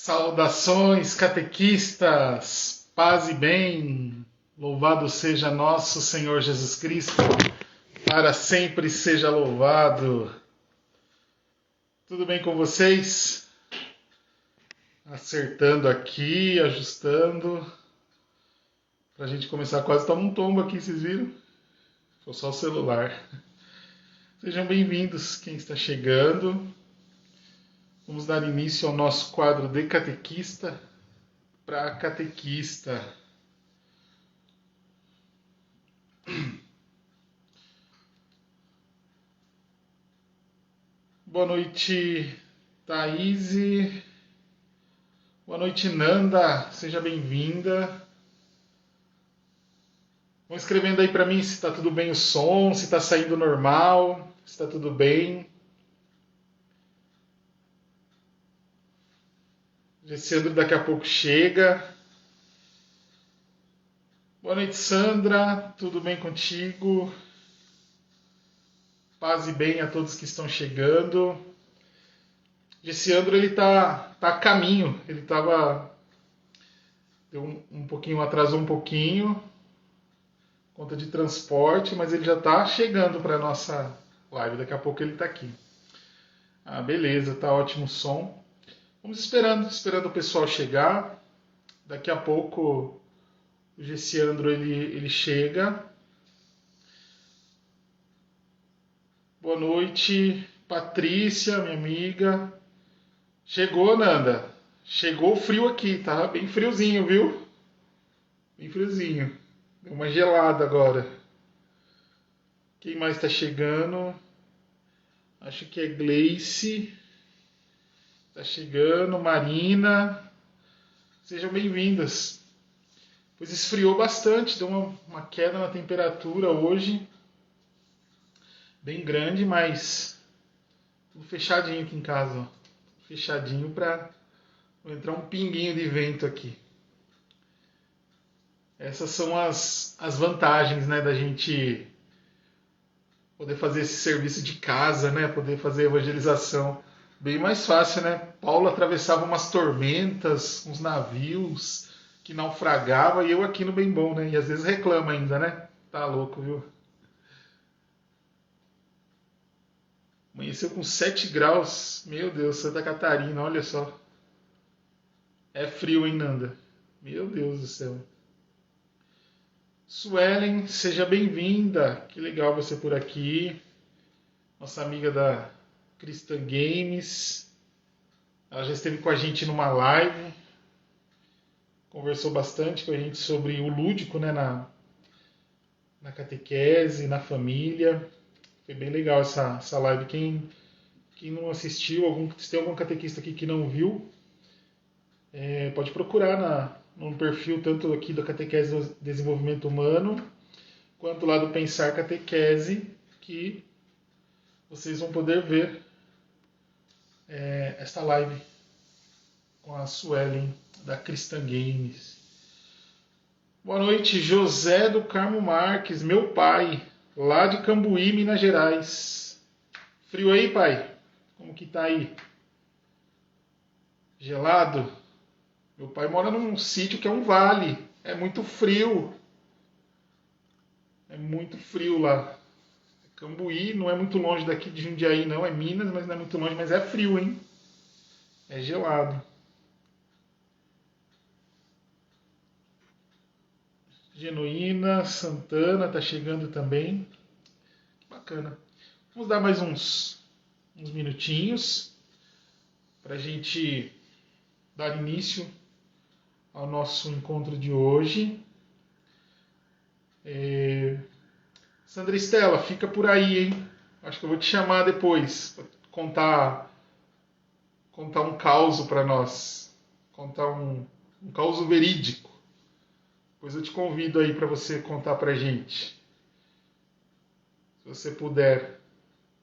Saudações, catequistas, paz e bem, louvado seja nosso Senhor Jesus Cristo, para sempre seja louvado. Tudo bem com vocês? Acertando aqui, ajustando, para a gente começar. Quase toma um tombo aqui, vocês viram? Foi só o celular. Sejam bem-vindos, quem está chegando. Vamos dar início ao nosso quadro de catequista para catequista. Boa noite, Thaís. Boa noite, Nanda. Seja bem-vinda. Vão escrevendo aí para mim se está tudo bem o som, se está saindo normal, se está tudo bem. Gessiandro daqui a pouco chega. Boa noite, Sandra. Tudo bem contigo? Paz e bem a todos que estão chegando. Gessiandro, ele tá a caminho. Ele tava... Deu um pouquinho, atrasou um pouquinho. Conta de transporte, mas ele já tá chegando para nossa live. Daqui a pouco ele tá aqui. Ah, beleza. Tá ótimo o som. Vamos esperando o pessoal chegar. Daqui a pouco o Gessiandro ele chega. Boa noite, Patrícia, minha amiga. Chegou, Nanda. Chegou o frio aqui, tá bem friozinho, viu? Bem friozinho. Deu uma gelada agora. Quem mais tá chegando? Acho que é Gleice. Tá chegando, Marina. Sejam bem-vindas. Pois esfriou bastante, deu uma queda na temperatura hoje. Bem grande, mas tudo fechadinho aqui em casa. Ó. Fechadinho para entrar um pinguinho de vento aqui. Essas são as vantagens, né, da gente poder fazer esse serviço de casa, né, poder fazer evangelização. Bem mais fácil, né? Paulo atravessava umas tormentas, uns navios que naufragava e eu aqui no bem bom, né? E às vezes reclama ainda, né? Tá louco, viu? Amanheceu com 7 graus. Meu Deus, Santa Catarina, olha só. É frio, hein, Nanda? Meu Deus do céu. Suelen, seja bem-vinda. Que legal você por aqui. Nossa amiga da Cristã Games. Ela já esteve com a gente numa live. Conversou bastante com a gente sobre o lúdico, né, na catequese, na família. Foi bem legal essa live. Quem não assistiu, se tem algum catequista aqui que não viu, pode procurar no perfil tanto aqui da Catequese do Desenvolvimento Humano, quanto lá do Pensar Catequese, que vocês vão poder ver esta live com a Suelen, da Cristã Games. Boa noite, José do Carmo Marques, meu pai, lá de Cambuí, Minas Gerais. Frio aí, pai? Como que tá aí? Gelado? Meu pai mora num sítio que é um vale. É muito frio. É muito frio lá. Cambuí não é muito longe daqui de Jundiaí, não. É Minas, mas não é muito longe. Mas é frio, hein? É gelado. Genuína, Santana tá chegando também. Que bacana. Vamos dar mais uns minutinhos para a gente dar início ao nosso encontro de hoje. Sandra Estela, fica por aí, hein? Acho que eu vou te chamar depois para contar um caos para nós, contar um caos verídico. Depois eu te convido aí para você contar para gente, se você puder,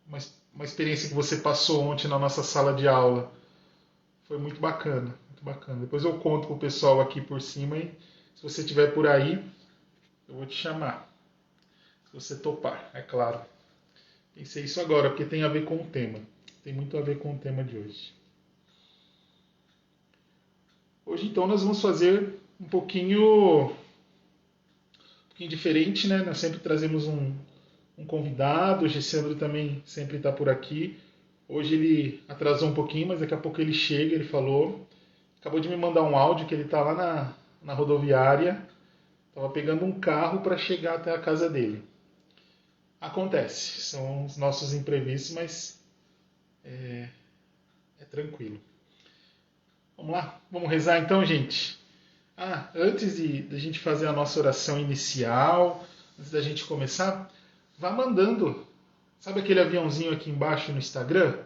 uma experiência que você passou ontem na nossa sala de aula. Foi muito bacana, muito bacana. Depois eu conto pro pessoal aqui por cima e se você estiver por aí, eu vou te chamar. Se você topar, é claro. Pensei isso agora, porque tem a ver com o tema. Tem muito a ver com o tema de hoje. Hoje então nós vamos fazer um pouquinho diferente, né? Nós sempre trazemos um convidado, o Gessandro também sempre está por aqui. Hoje ele atrasou um pouquinho, mas daqui a pouco ele chega, ele falou. Acabou de me mandar um áudio que ele está lá na rodoviária, estava pegando um carro para chegar até a casa dele. Acontece, são os nossos imprevistos, mas é tranquilo. Vamos lá? Vamos rezar então, gente? Antes de a gente fazer a nossa oração inicial, antes da gente começar, vá mandando. Sabe aquele aviãozinho aqui embaixo no Instagram?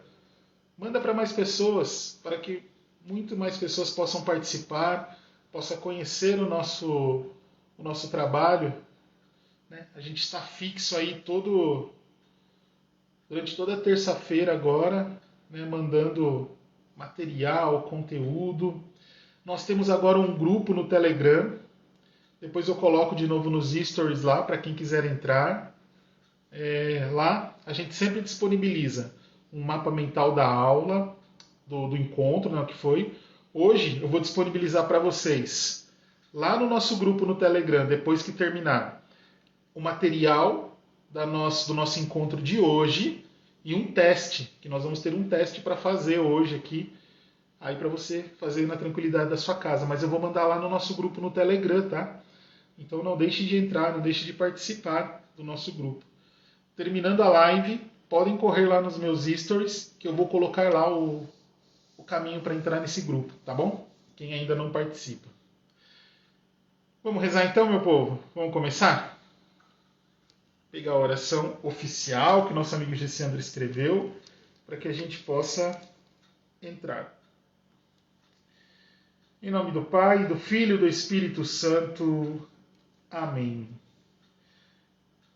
Manda para mais pessoas, para que muito mais pessoas possam participar, possam conhecer o nosso trabalho. Né? A gente está fixo aí durante toda a terça-feira agora, né, mandando material, conteúdo. Nós temos agora um grupo no Telegram. Depois eu coloco de novo nos stories lá para quem quiser entrar. Lá a gente sempre disponibiliza um mapa mental da aula, do encontro, né, que foi. Hoje eu vou disponibilizar para vocês, lá no nosso grupo no Telegram, depois que terminar, o material do nosso encontro de hoje e um teste, que nós vamos ter um teste para fazer hoje aqui, aí para você fazer na tranquilidade da sua casa. Mas eu vou mandar lá no nosso grupo no Telegram, tá? Então não deixe de entrar, não deixe de participar do nosso grupo. Terminando a live, podem correr lá nos meus stories, que eu vou colocar lá o caminho para entrar nesse grupo, tá bom? Quem ainda não participa. Vamos rezar então, meu povo? Vamos começar? Pegar a oração oficial que nosso amigo Gessandro escreveu, para que a gente possa entrar. Em nome do Pai, do Filho e do Espírito Santo. Amém.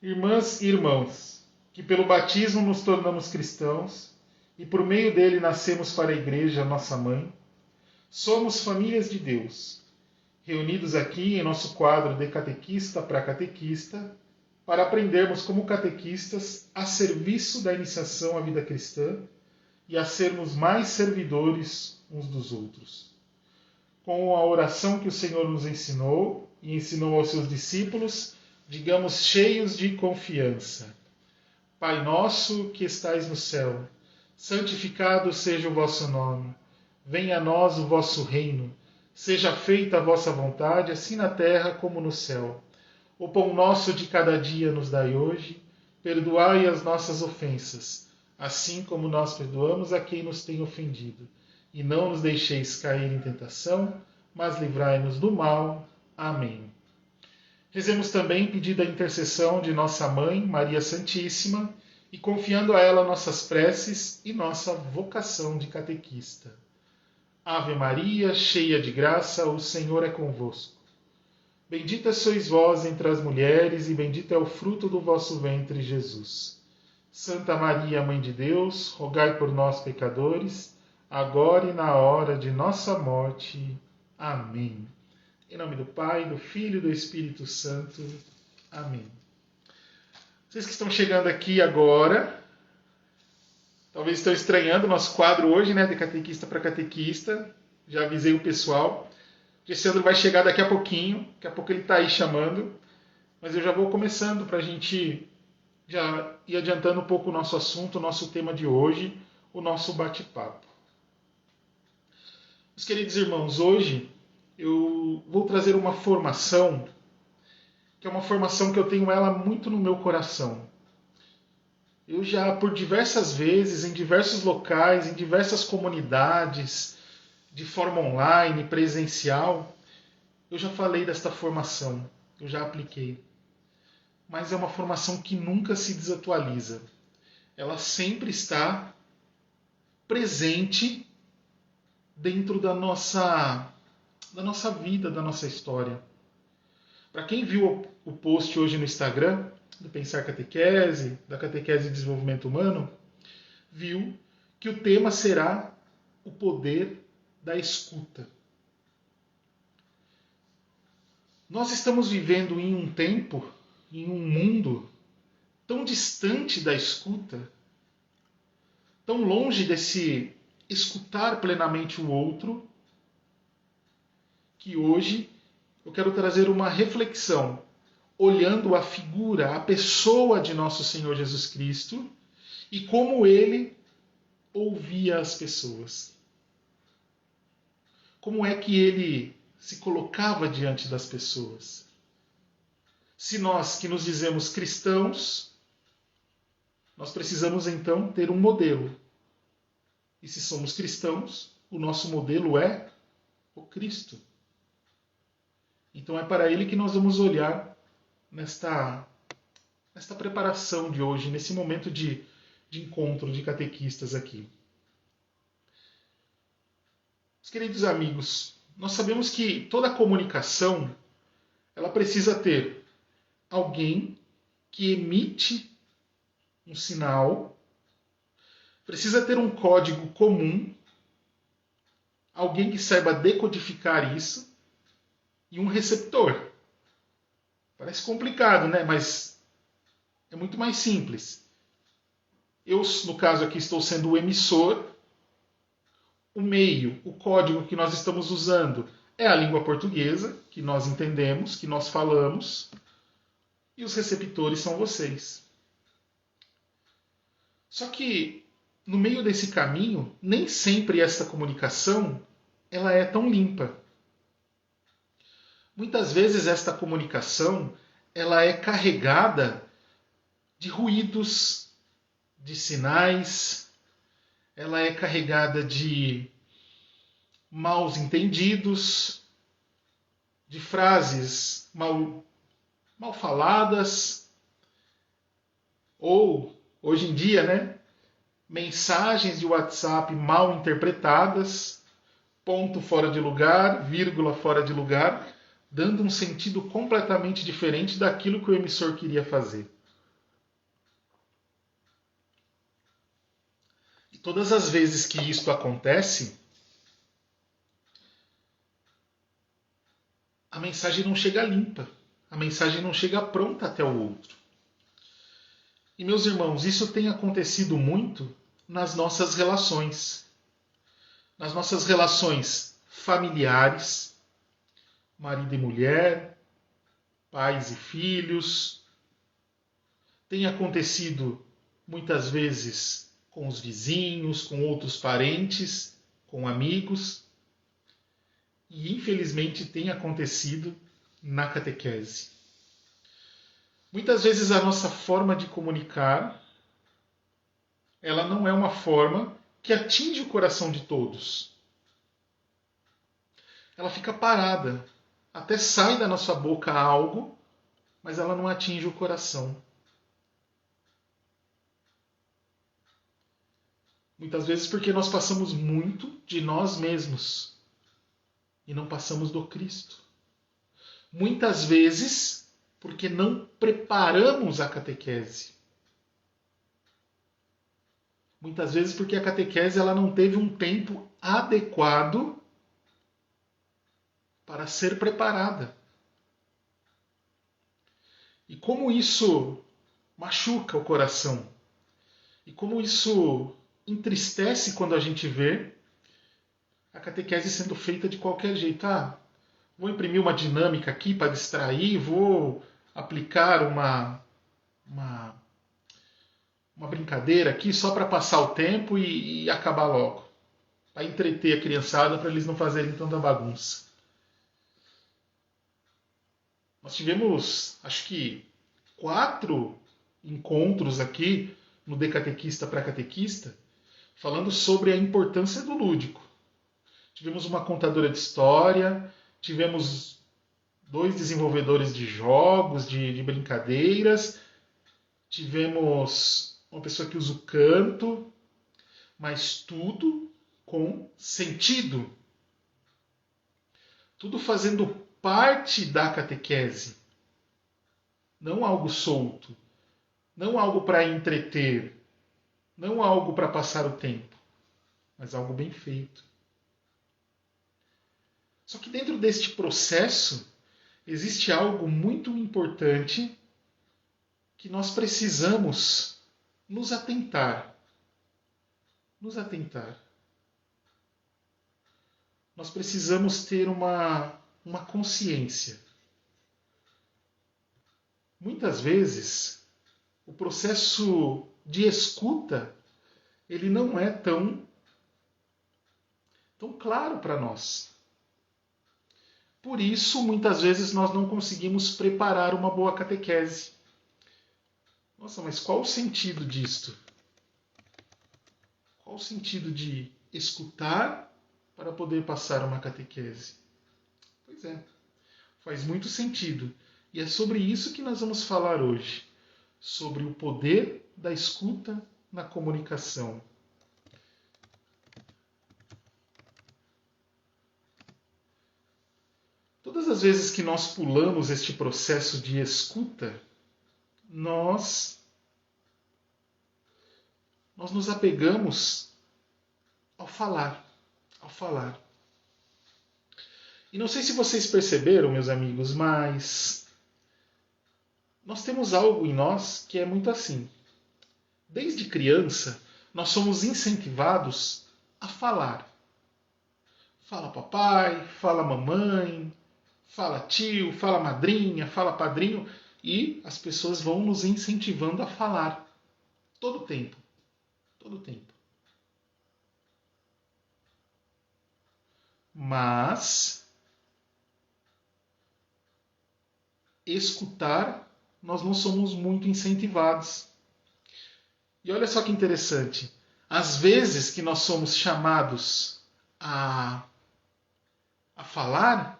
Irmãs e irmãos, que pelo batismo nos tornamos cristãos e por meio dele nascemos para a Igreja, nossa mãe, somos famílias de Deus, reunidos aqui em nosso quadro de catequista para catequista, para aprendermos como catequistas a serviço da iniciação à vida cristã e a sermos mais servidores uns dos outros. Com a oração que o Senhor nos ensinou e ensinou aos seus discípulos, digamos cheios de confiança: Pai nosso que estais no céu, santificado seja o vosso nome. Venha a nós o vosso reino. Seja feita a vossa vontade, assim na terra como no céu. O pão nosso de cada dia nos dai hoje. Perdoai as nossas ofensas, assim como nós perdoamos a quem nos tem ofendido. E não nos deixeis cair em tentação, mas livrai-nos do mal. Amém. Rezemos também pedindo a intercessão de nossa Mãe, Maria Santíssima, e confiando a ela nossas preces e nossa vocação de catequista. Ave Maria, cheia de graça, o Senhor é convosco. Bendita sois vós entre as mulheres, e bendito é o fruto do vosso ventre, Jesus. Santa Maria, Mãe de Deus, rogai por nós, pecadores, agora e na hora de nossa morte. Amém. Em nome do Pai, do Filho e do Espírito Santo. Amém. Vocês que estão chegando aqui agora, talvez estão estranhando o nosso quadro hoje, né, de catequista para catequista. Já avisei o pessoal. O Gessandro vai chegar daqui a pouquinho, daqui a pouco ele está aí chamando. Mas eu já vou começando para a gente já ir adiantando um pouco o nosso assunto, o nosso tema de hoje, o nosso bate-papo. Meus queridos irmãos, hoje eu vou trazer uma formação, que é uma formação que eu tenho ela muito no meu coração. Eu já, por diversas vezes, em diversos locais, em diversas comunidades, de forma online, presencial, eu já falei desta formação, eu já apliquei. Mas é uma formação que nunca se desatualiza. Ela sempre está presente dentro da nossa vida, da nossa história. Para quem viu o post hoje no Instagram, do Pensar Catequese, da Catequese de Desenvolvimento Humano, viu que o tema será o poder da escuta. Nós estamos vivendo em um tempo, em um mundo tão distante da escuta, tão longe desse escutar plenamente o outro, que hoje eu quero trazer uma reflexão, olhando a figura, a pessoa de nosso Senhor Jesus Cristo e como ele ouvia as pessoas. Como é que ele se colocava diante das pessoas? Se nós que nos dizemos cristãos, nós precisamos então ter um modelo. E se somos cristãos, o nosso modelo é o Cristo. Então é para ele que nós vamos olhar nesta preparação de hoje, nesse momento de encontro de catequistas aqui. Meus queridos amigos, nós sabemos que toda comunicação ela precisa ter alguém que emite um sinal, precisa ter um código comum, alguém que saiba decodificar isso e um receptor. Parece complicado, né? Mas é muito mais simples. Eu, no caso aqui, estou sendo o emissor. O meio, o código que nós estamos usando é a língua portuguesa, que nós entendemos, que nós falamos. E os receptores são vocês. Só que, no meio desse caminho, nem sempre essa comunicação ela é tão limpa. Muitas vezes esta comunicação ela é carregada de ruídos, de sinais, ela é carregada de maus entendidos, de frases mal faladas, ou, hoje em dia, né, mensagens de WhatsApp mal interpretadas, ponto fora de lugar, vírgula fora de lugar, dando um sentido completamente diferente daquilo que o emissor queria fazer. E todas as vezes que isto acontece, a mensagem não chega limpa, a mensagem não chega pronta até o outro. E, meus irmãos, isso tem acontecido muito nas nossas relações. Nas nossas relações familiares, marido e mulher, pais e filhos. Tem acontecido muitas vezes com os vizinhos, com outros parentes, com amigos. E infelizmente tem acontecido na catequese. Muitas vezes a nossa forma de comunicar, ela não é uma forma que atinge o coração de todos. Ela fica parada. Até sai da nossa boca algo, mas ela não atinge o coração. Muitas vezes porque nós passamos muito de nós mesmos e não passamos do Cristo. Muitas vezes porque não preparamos a catequese. Muitas vezes porque a catequese ela não teve um tempo adequado para ser preparada. E como isso machuca o coração. E como isso entristece quando a gente vê a catequese sendo feita de qualquer jeito. Vou imprimir uma dinâmica aqui para distrair, vou aplicar uma brincadeira aqui só para passar o tempo e acabar logo. Para entreter a criançada, para eles não fazerem tanta bagunça. Nós tivemos, acho que, 4 encontros aqui no De Catequista para Catequista, falando sobre a importância do lúdico. Tivemos uma contadora de história, tivemos 2 desenvolvedores de jogos, de brincadeiras, tivemos uma pessoa que usa o canto, mas tudo com sentido. Tudo fazendo parte da catequese. Não algo solto, não algo para entreter, não algo para passar o tempo, mas algo bem feito. Só que dentro deste processo existe algo muito importante que nós precisamos nos atentar. Nos atentar. Nós precisamos ter uma uma consciência. Muitas vezes, o processo de escuta, ele não é tão claro para nós. Por isso, muitas vezes, nós não conseguimos preparar uma boa catequese. Nossa, mas qual o sentido disto? Qual o sentido de escutar para poder passar uma catequese? Pois é, faz muito sentido. E é sobre isso que nós vamos falar hoje. Sobre o poder da escuta na comunicação. Todas as vezes que nós pulamos este processo de escuta, nós nos apegamos ao falar. E não sei se vocês perceberam, meus amigos, mas nós temos algo em nós que é muito assim. Desde criança, nós somos incentivados a falar. Fala papai, fala mamãe, fala tio, fala madrinha, fala padrinho, e as pessoas vão nos incentivando a falar. Todo o tempo. Mas escutar, nós não somos muito incentivados. E olha só que interessante. Às vezes que nós somos chamados a falar,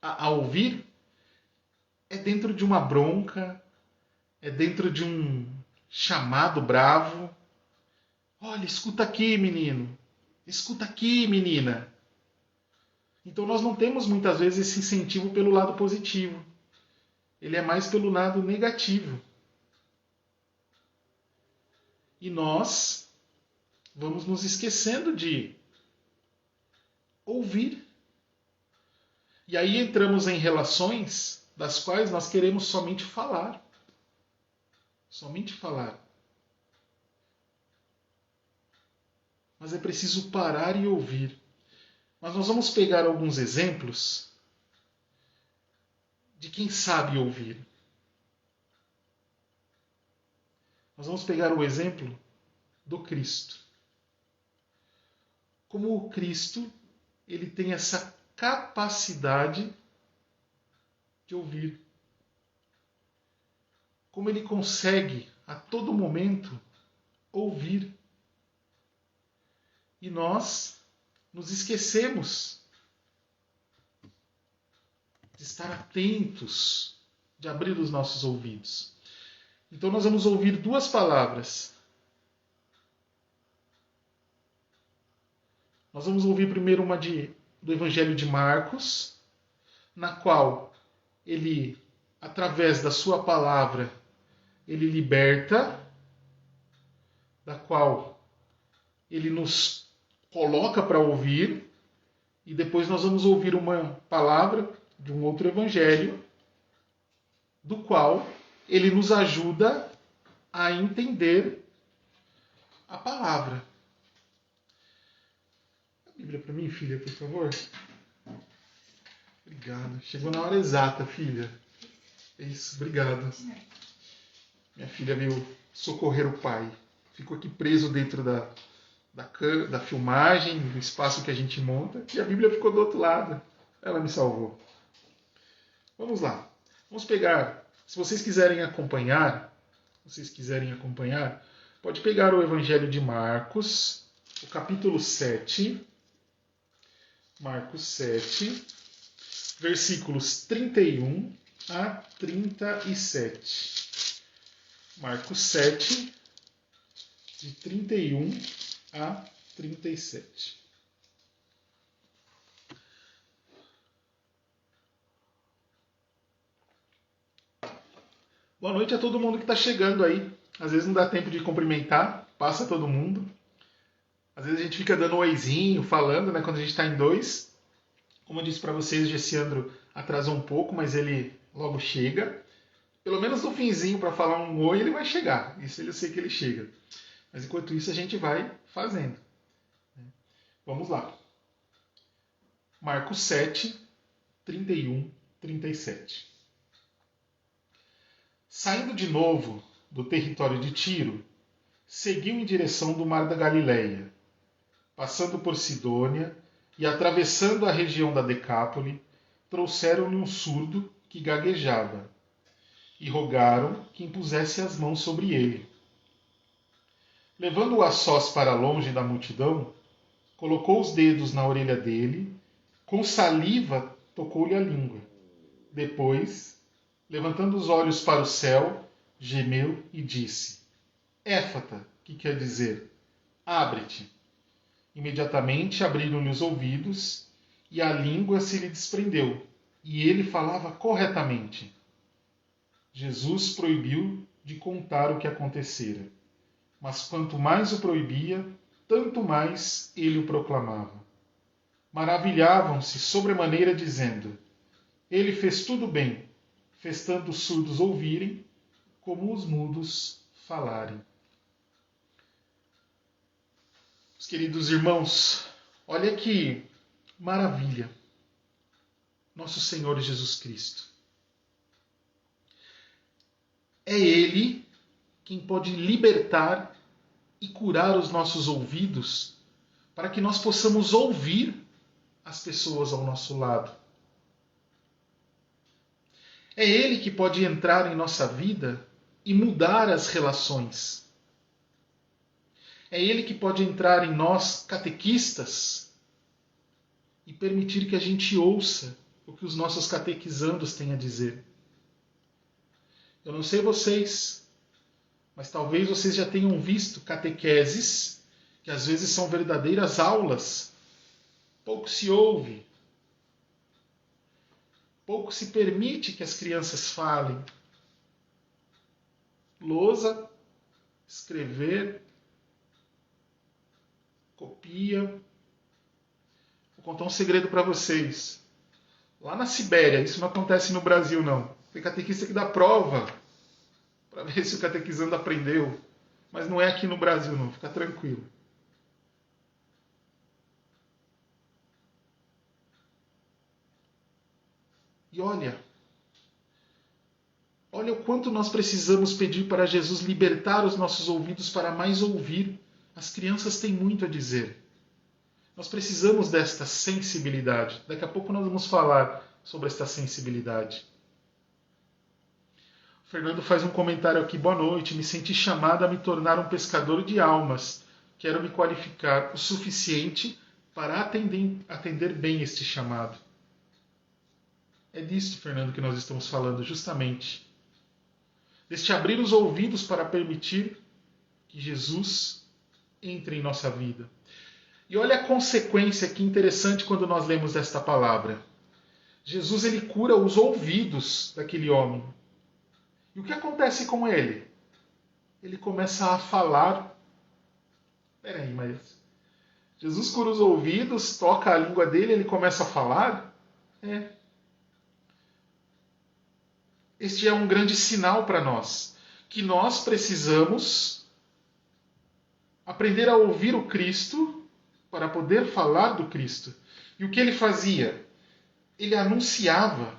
a ouvir, é dentro de uma bronca, é dentro de um chamado bravo. Olha, escuta aqui, menino. Escuta aqui, menina. Então nós não temos muitas vezes esse incentivo pelo lado positivo. Ele é mais pelo lado negativo. E nós vamos nos esquecendo de ouvir. E aí entramos em relações das quais nós queremos somente falar. Somente falar. Mas é preciso parar e ouvir. Mas nós vamos pegar alguns exemplos de quem sabe ouvir. Nós vamos pegar o exemplo do Cristo. Como o Cristo, ele tem essa capacidade de ouvir. Como ele consegue, a todo momento, ouvir. E nós nos esquecemos de estar atentos, de abrir os nossos ouvidos. Então nós vamos ouvir duas palavras. Nós vamos ouvir primeiro uma do Evangelho de Marcos, na qual ele, através da sua palavra, ele liberta, da qual ele nos coloca para ouvir, e depois nós vamos ouvir uma palavra de um outro evangelho, do qual ele nos ajuda a entender a palavra. A Bíblia para mim, filha, por favor. Obrigado. Chegou na hora exata, filha. É isso, obrigado. Minha filha veio socorrer o pai. Ficou aqui preso dentro da filmagem, do espaço que a gente monta, e a Bíblia ficou do outro lado. Ela me salvou. Vamos lá. Vamos pegar, se vocês quiserem acompanhar, pode pegar o Evangelho de Marcos, o capítulo 7, Marcos 7, versículos 31 a 37. Marcos 7, de 31 a 37. Boa noite a todo mundo que está chegando aí. Às vezes não dá tempo de cumprimentar, passa todo mundo. Às vezes a gente fica dando um oizinho, falando, né, quando a gente está em dois. Como eu disse para vocês, o Gessiandro atrasou um pouco, mas ele logo chega. Pelo menos no finzinho, para falar um oi, ele vai chegar. Isso eu sei que ele chega. Mas enquanto isso a gente vai fazendo. Vamos lá. Marcos 7, 31, 37. Saindo de novo do território de Tiro, seguiu em direção do mar da Galileia, passando por Sidônia e atravessando a região da Decápole, trouxeram-lhe um surdo que gaguejava e rogaram que impusesse as mãos sobre ele. Levando-o a sós para longe da multidão, colocou os dedos na orelha dele, com saliva tocou-lhe a língua. Depois, levantando os olhos para o céu, gemeu e disse: Éfata, que quer dizer, abre-te. Imediatamente abriram-lhe os ouvidos e a língua se lhe desprendeu, e ele falava corretamente. Jesus proibiu de contar o que acontecera, mas quanto mais o proibia, tanto mais ele o proclamava. Maravilhavam-se sobremaneira, dizendo: Ele fez tudo bem, fez tanto os surdos ouvirem, como os mudos falarem. Meus queridos irmãos, olha que maravilha, nosso Senhor Jesus Cristo. É Ele quem pode libertar e curar os nossos ouvidos para que nós possamos ouvir as pessoas ao nosso lado. É Ele que pode entrar em nossa vida e mudar as relações. É Ele que pode entrar em nós, catequistas, e permitir que a gente ouça o que os nossos catequizandos têm a dizer. Eu não sei vocês, mas talvez vocês já tenham visto catequeses que às vezes são verdadeiras aulas. Pouco se ouve. Pouco se permite que as crianças falem. Lousa, escrever, copia. Vou contar um segredo para vocês. Lá na Sibéria, isso não acontece no Brasil não. Tem catequista que dá prova para ver se o catequizando aprendeu. Mas não é aqui no Brasil não, fica tranquilo. E olha o quanto nós precisamos pedir para Jesus libertar os nossos ouvidos para mais ouvir. As crianças têm muito a dizer. Nós precisamos desta sensibilidade. Daqui a pouco nós vamos falar sobre esta sensibilidade. O Fernando faz um comentário aqui. Boa noite. Me senti chamado a me tornar um pescador de almas. Quero me qualificar o suficiente para atender bem este chamado. É disso, Fernando, que nós estamos falando, justamente. Deste abrir os ouvidos para permitir que Jesus entre em nossa vida. E olha a consequência que interessante quando nós lemos esta palavra. Jesus ele cura os ouvidos daquele homem. E o que acontece com ele? Ele começa a falar. Peraí, mas Jesus cura os ouvidos, toca a língua dele, ele começa a falar? Este é um grande sinal para nós, que nós precisamos aprender a ouvir o Cristo para poder falar do Cristo. E o que ele fazia? Ele anunciava.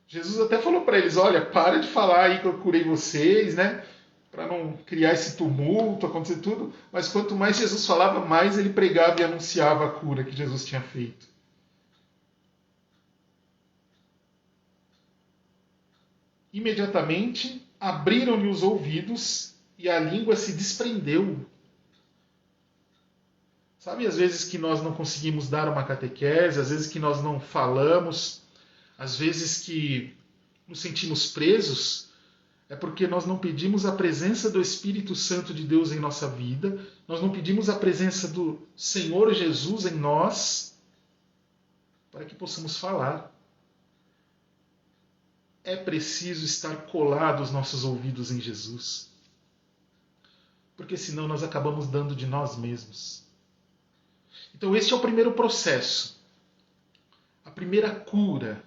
Jesus até falou para eles, olha, para de falar aí que eu curei vocês, né? Para não criar esse tumulto, acontecer tudo. Mas quanto mais Jesus falava, mais ele pregava e anunciava a cura que Jesus tinha feito. Imediatamente abriram-lhe os ouvidos e a língua se desprendeu. Sabe, às vezes que nós não conseguimos dar uma catequese, às vezes que nós não falamos, às vezes que nos sentimos presos, é porque nós não pedimos a presença do Espírito Santo de Deus em nossa vida, nós não pedimos a presença do Senhor Jesus em nós, para que possamos falar. É preciso estar colado os nossos ouvidos em Jesus. Porque senão nós acabamos dando de nós mesmos. Então este é o primeiro processo. A primeira cura.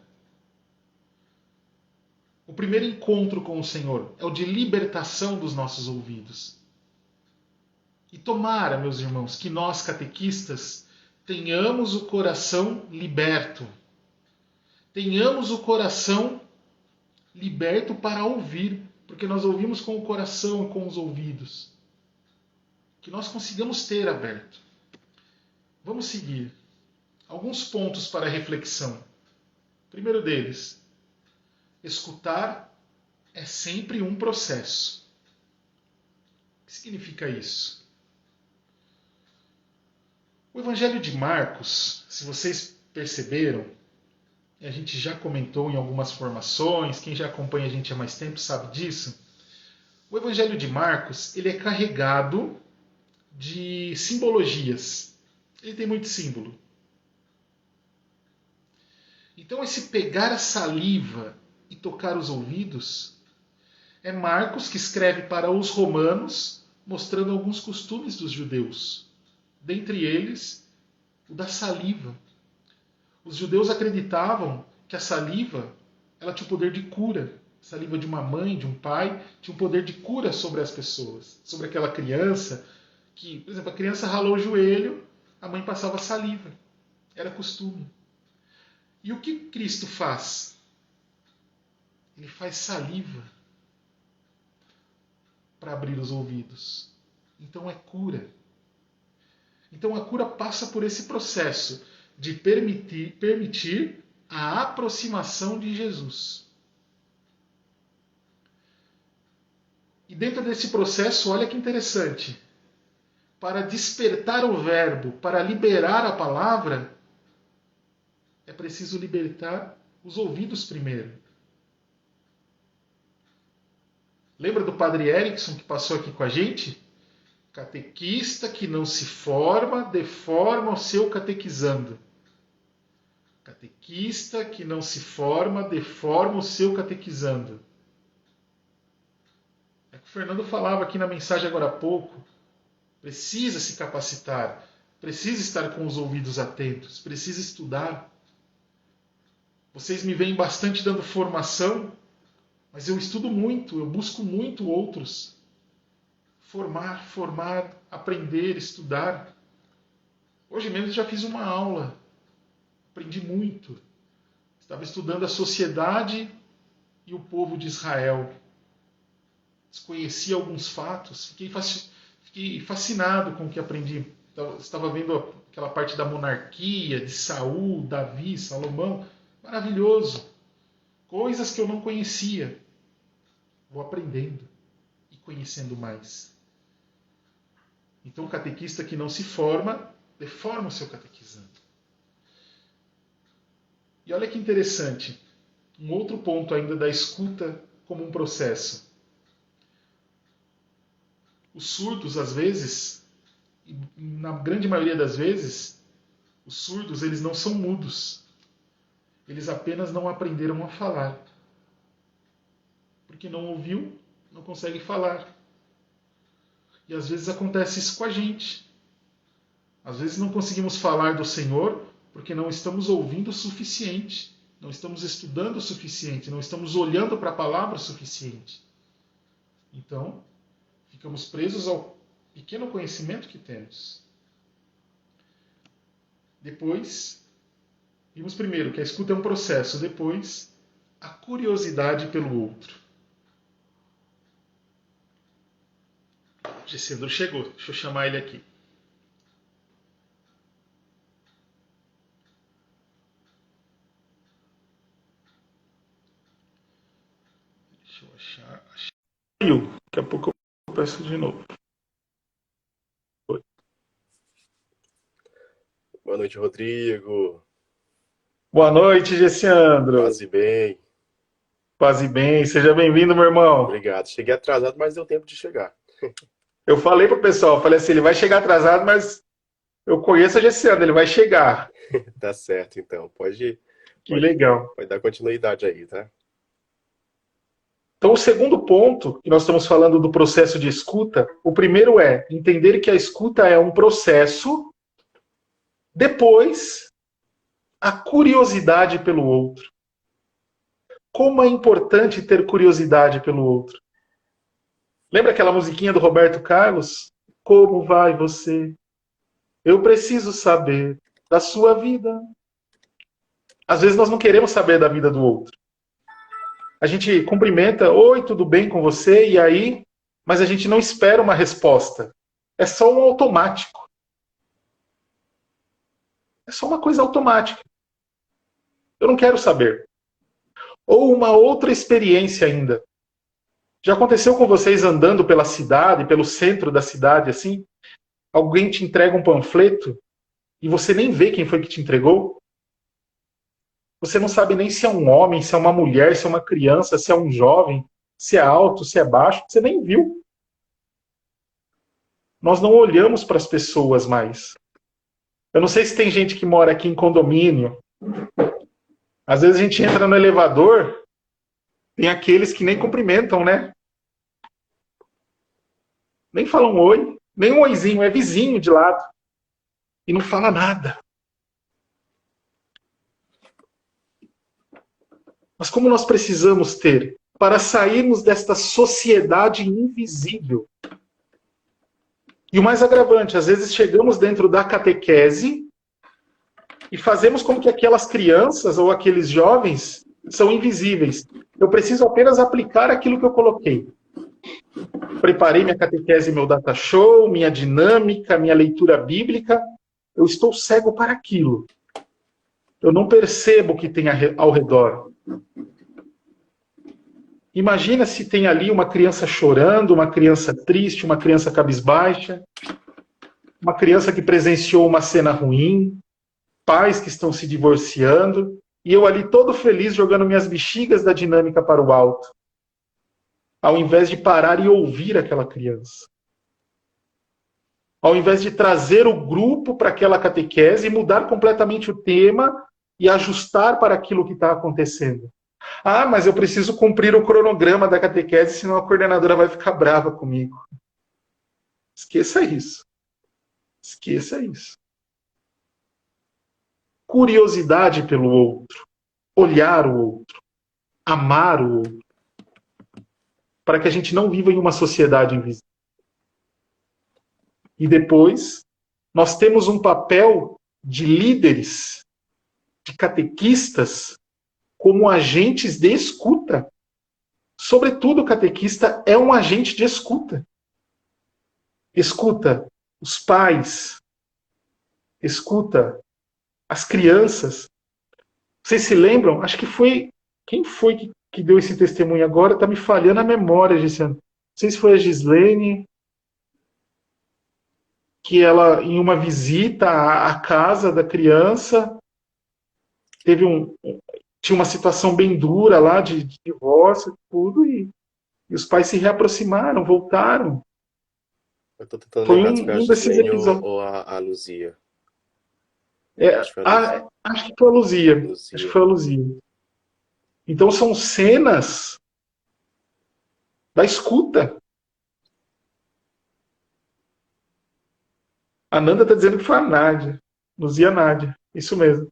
O primeiro encontro com o Senhor é o de libertação dos nossos ouvidos. E tomara, meus irmãos, que nós catequistas tenhamos o coração liberto. Tenhamos o coração liberto para ouvir, porque nós ouvimos com o coração e com os ouvidos. Que nós consigamos ter aberto. Vamos seguir. Alguns pontos para reflexão. Primeiro deles, escutar é sempre um processo. O que significa isso? O Evangelho de Marcos, se vocês perceberam, a gente já comentou em algumas formações, quem já acompanha a gente há mais tempo sabe disso. O Evangelho de Marcos, ele é carregado de simbologias. Ele tem muito símbolo. Então esse pegar a saliva e tocar os ouvidos é Marcos que escreve para os romanos, mostrando alguns costumes dos judeus. Dentre eles, o da saliva. Os judeus acreditavam que a saliva ela tinha o poder de cura. A saliva de uma mãe, de um pai, tinha um poder de cura sobre as pessoas. Sobre aquela criança que, por exemplo, a criança ralou o joelho, a mãe passava saliva. Era costume. E o que Cristo faz? Ele faz saliva para abrir os ouvidos. Então é cura. Então a cura passa por esse processo de permitir a aproximação de Jesus. E dentro desse processo, olha que interessante. Para despertar o verbo, para liberar a palavra, é preciso libertar os ouvidos primeiro. Lembra do padre Erickson que passou aqui com a gente? Catequista que não se forma, deforma o seu catequizando. Catequista que não se forma, deforma o seu catequizando. É que o Fernando falava aqui na mensagem agora há pouco. Precisa se capacitar, precisa estar com os ouvidos atentos, precisa estudar. Vocês me veem bastante dando formação, mas eu estudo muito, eu busco muito outros. Formar, aprender, estudar. Hoje mesmo já fiz uma aula, aprendi muito. Estava estudando a sociedade e o povo de Israel. Desconheci alguns fatos, fiquei fascinado com o que aprendi. Estava vendo aquela parte da monarquia, de Saul, Davi, Salomão. Maravilhoso. Coisas que eu não conhecia. Vou aprendendo e conhecendo mais. Então, o catequista que não se forma, deforma o seu catequizando. E olha que interessante. Um outro ponto ainda da escuta como um processo. Os surdos, às vezes, e na grande maioria das vezes, os surdos eles não são mudos. Eles apenas não aprenderam a falar. Porque não ouviu, não consegue falar. E às vezes acontece isso com a gente. Às vezes não conseguimos falar do Senhor porque não estamos ouvindo o suficiente. Não estamos estudando o suficiente. Não estamos olhando para a palavra o suficiente. Então, ficamos presos ao pequeno conhecimento que temos. Depois, vimos primeiro que a escuta é um processo. Depois, a curiosidade pelo outro. Gessendro chegou. Deixa eu chamar ele aqui. Deixa eu achar. Daqui a pouco eu peço de novo. Boa noite, Rodrigo. Boa noite, Gessandro. Paz e bem. Paz e bem. Seja bem-vindo, meu irmão. Obrigado. Cheguei atrasado, mas deu tempo de chegar. Eu falei pro pessoal, falei assim, ele vai chegar atrasado, mas eu conheço a Gessandro, ele vai chegar. Tá certo, então. Pode Legal. dar continuidade aí, tá? Então, o segundo ponto, que nós estamos falando do processo de escuta, o primeiro é entender que a escuta é um processo, depois, a curiosidade pelo outro. Como é importante ter curiosidade pelo outro. Lembra aquela musiquinha do Roberto Carlos? Como vai você? Eu preciso saber. da sua vida. Às vezes nós não queremos saber da vida do outro. A gente cumprimenta, oi, tudo bem com você? E aí? Mas a gente não espera uma resposta. É só um automático. É só uma coisa automática. Eu não quero saber. Ou uma outra experiência ainda. Já aconteceu com vocês andando pela cidade, pelo centro da cidade, assim? Alguém te entrega um panfleto e você nem vê quem foi que te entregou? Você não sabe nem se é um homem, se é uma mulher, se é uma criança, se é um jovem, se é alto, se é baixo. Você nem viu. Nós não olhamos para as pessoas mais. Eu não sei se tem gente que mora aqui em condomínio. Às vezes a gente entra no elevador, tem aqueles que nem cumprimentam, né? Nem falam oi, nem um oizinho, é vizinho de lado. E não fala nada. Mas como nós precisamos ter para sairmos desta sociedade invisível? E o mais agravante, às vezes chegamos dentro da catequese e fazemos como que aquelas crianças ou aqueles jovens são invisíveis. Eu preciso apenas aplicar aquilo que eu coloquei. Preparei minha catequese, meu data show, minha dinâmica, minha leitura bíblica. Eu estou cego para aquilo. Eu não percebo o que tem ao redor. Imagina se tem ali uma criança chorando, uma criança triste, uma criança cabisbaixa, uma criança que presenciou uma cena ruim, pais que estão se divorciando, e eu ali todo feliz jogando minhas bexigas da dinâmica para o alto, ao invés de parar e ouvir aquela criança. Ao invés de trazer o grupo para aquela catequese e mudar completamente o tema e ajustar para aquilo que está acontecendo. Ah, mas eu preciso cumprir o cronograma da catequese, senão a coordenadora vai ficar brava comigo. Esqueça isso. Esqueça isso. Curiosidade pelo outro, olhar o outro, amar o outro, para que a gente não viva em uma sociedade invisível. E depois, nós temos um papel de líderes, de catequistas, como agentes de escuta. Sobretudo, o catequista é um agente de escuta. Escuta os pais, escuta as crianças. Vocês se lembram? Acho que foi... Quem foi que deu esse testemunho agora? Está me falhando a memória, Gisele. Não sei se foi a Gislene, que ela, em uma visita à casa da criança, tinha uma situação bem dura lá de divórcio, tudo, e os pais se reaproximaram, voltaram. Eu tô tentando Foi lembrar se foi a um desses Gislene episódios. ou a Luzia. É, Acho que foi a Luzia. acho que foi a Luzia. Acho que Luzia. foi a Luzia. Então são cenas da escuta. A Nanda está dizendo que foi a Nádia. Luzia Nádia. Isso mesmo.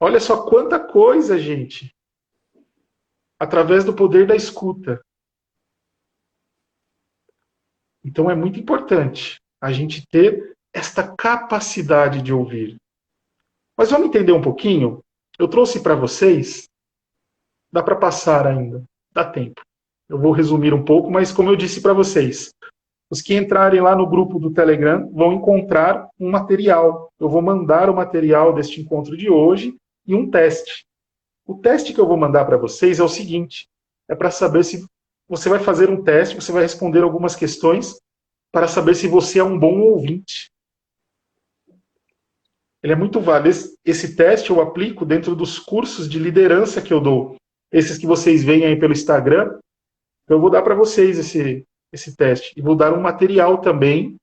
Olha só quanta coisa, gente. Através do poder da escuta. Então é muito importante a gente ter esta capacidade de ouvir. Mas vamos entender um pouquinho? Eu trouxe para vocês, dá para passar ainda, dá tempo. Eu vou resumir um pouco, mas como eu disse para vocês, os que entrarem lá no grupo do Telegram vão encontrar um material. Eu vou mandar o material deste encontro de hoje e um teste. O teste que eu vou mandar para vocês é o seguinte, é para saber se você vai fazer um teste, você vai responder algumas questões para saber se você é um bom ouvinte. Ele é muito válido. Esse teste eu aplico dentro dos cursos de liderança que eu dou. Esses que vocês veem aí pelo Instagram, eu vou dar para vocês esse teste. E vou dar um material também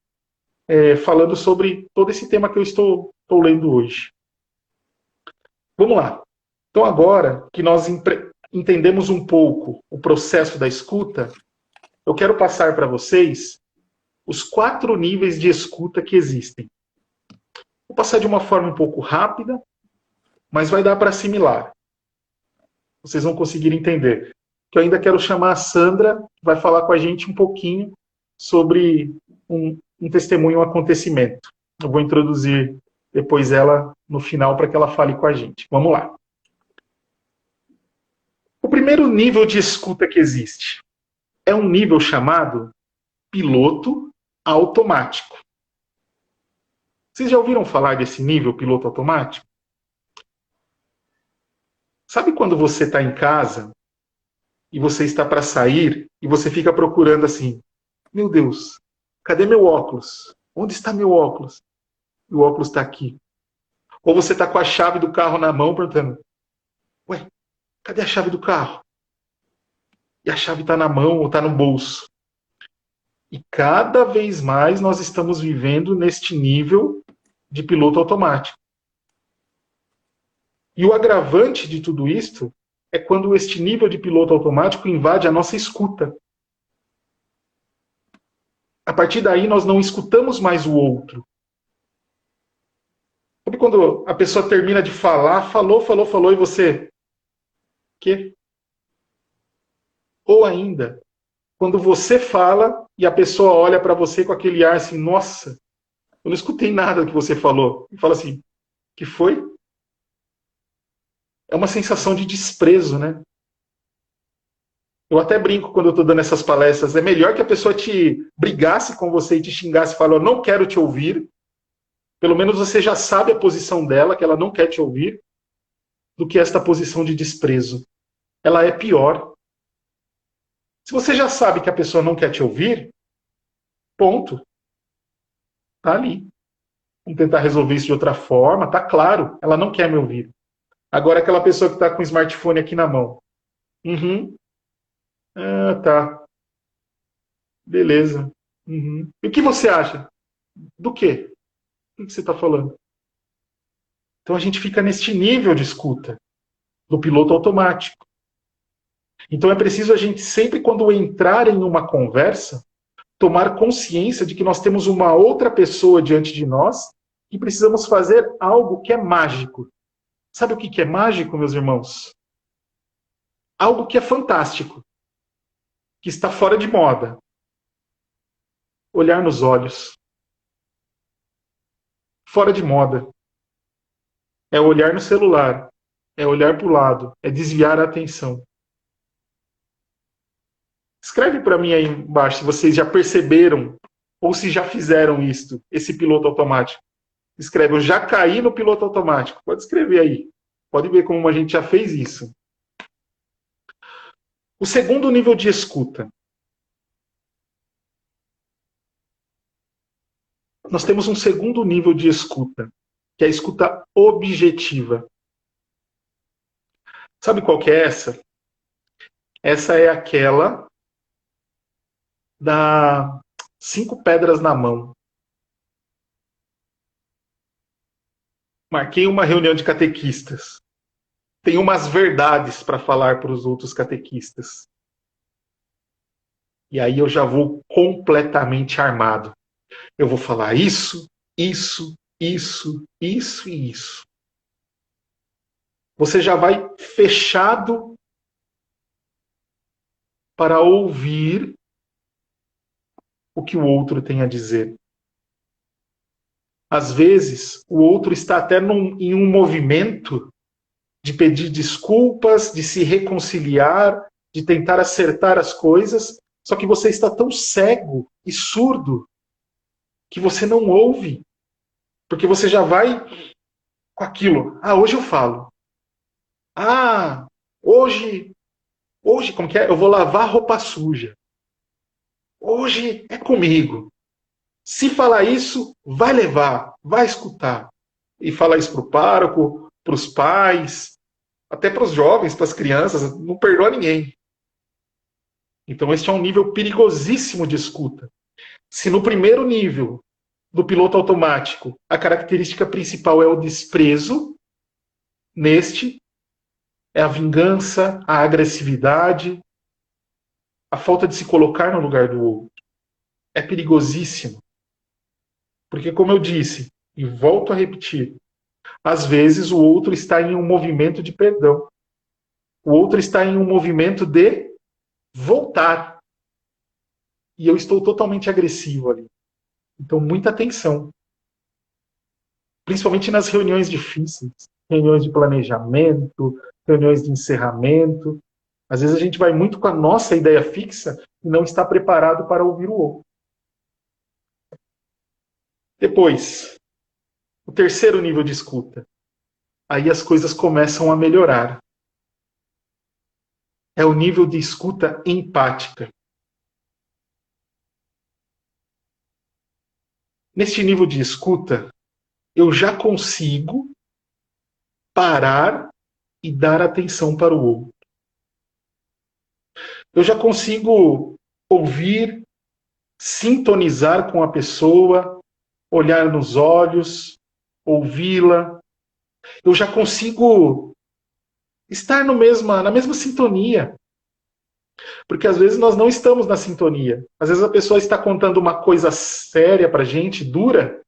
falando sobre todo esse tema que eu estou lendo hoje. Vamos lá. Então agora que nós entendemos um pouco o processo da escuta, eu quero passar para vocês os 4 níveis de escuta que existem. Vou passar de uma forma um pouco rápida, mas vai dar para assimilar. Vocês vão conseguir entender. Que eu ainda quero chamar a Sandra, que vai falar com a gente um pouquinho sobre um testemunho, um acontecimento. Eu vou introduzir depois ela no final para que ela fale com a gente. Vamos lá. O primeiro nível de escuta que existe é um nível chamado piloto automático. Vocês já ouviram falar desse nível piloto automático? Sabe quando você está em casa e você está para sair e você fica procurando assim, meu Deus, cadê meu óculos? Onde está meu óculos? E o óculos está aqui. Ou você está com a chave do carro na mão perguntando, ué, cadê a chave do carro? E a chave está na mão ou está no bolso. E cada vez mais nós estamos vivendo neste nível de piloto automático. E o agravante de tudo isto é quando este nível de piloto automático invade a nossa escuta. A partir daí nós não escutamos mais o outro. Sabe quando a pessoa termina de falar, falou e você... Quê? Ou ainda, quando você fala e a pessoa olha para você com aquele ar assim, nossa, eu não escutei nada do que você falou. E fala assim, que foi? É uma sensação de desprezo, né? Eu até brinco quando eu estou dando essas palestras. É melhor que a pessoa te brigasse com você e te xingasse e falasse, eu não quero te ouvir. Pelo menos você já sabe a posição dela, que ela não quer te ouvir, do que esta posição de desprezo. Ela é pior. Se você já sabe que a pessoa não quer te ouvir, ponto. Tá ali. Vamos tentar resolver isso de outra forma. Tá claro, ela não quer me ouvir. Agora aquela pessoa que está com o smartphone aqui na mão. Uhum. Ah, tá. Beleza. Uhum. E o que você acha? Do quê? O que você está falando? Então a gente fica neste nível de escuta do piloto automático. Então é preciso a gente sempre, quando entrar em uma conversa, tomar consciência de que nós temos uma outra pessoa diante de nós e precisamos fazer algo que é mágico. Sabe o que é mágico, meus irmãos? Algo que é fantástico, que está fora de moda. Olhar nos olhos. Fora de moda. É olhar no celular. É olhar para o lado. É desviar a atenção. Escreve para mim aí embaixo se vocês já perceberam ou se já fizeram isto, esse piloto automático. Escreve, eu já caí no piloto automático. Pode escrever aí. Pode ver como a gente já fez isso. O segundo nível de escuta. Nós temos um segundo nível de escuta, que é a escuta objetiva. Sabe qual que é essa? Essa é aquela da 5 pedras na mão. Marquei uma reunião de catequistas. Tem umas verdades para falar para os outros catequistas. E aí eu já vou completamente armado. Eu vou falar isso, isso, isso, isso e isso. Você já vai fechado para ouvir o que o outro tem a dizer. Às vezes, o outro está até em um movimento de pedir desculpas, de se reconciliar, de tentar acertar as coisas, só que você está tão cego e surdo que você não ouve, porque você já vai com aquilo. Ah, hoje eu falo. Ah, hoje, como que é? Eu vou lavar roupa suja. Hoje é comigo. Se falar isso, vai levar, vai escutar. E falar isso para o pároco, para os pais, até para os jovens, para as crianças, não perdoa ninguém. Então, este é um nível perigosíssimo de escuta. Se no primeiro nível do piloto automático a característica principal é o desprezo, neste é a vingança, a agressividade, a falta de se colocar no lugar do outro. É perigosíssimo. Porque, como eu disse, e volto a repetir, às vezes o outro está em um movimento de perdão. O outro está em um movimento de voltar. E eu estou totalmente agressivo ali. Então, muita atenção. principalmente nas reuniões difíceis, reuniões de planejamento, reuniões de encerramento. Às vezes a gente vai muito com a nossa ideia fixa e não está preparado para ouvir o outro. Depois, o terceiro nível de escuta. Aí as coisas começam a melhorar. É o nível de escuta empática. Neste nível de escuta, eu já consigo parar e dar atenção para o outro. Eu já consigo ouvir, sintonizar com a pessoa, olhar nos olhos, ouvi-la. Eu já consigo estar na mesma sintonia. Porque às vezes nós não estamos na sintonia. Às vezes a pessoa está contando uma coisa séria pra gente, dura,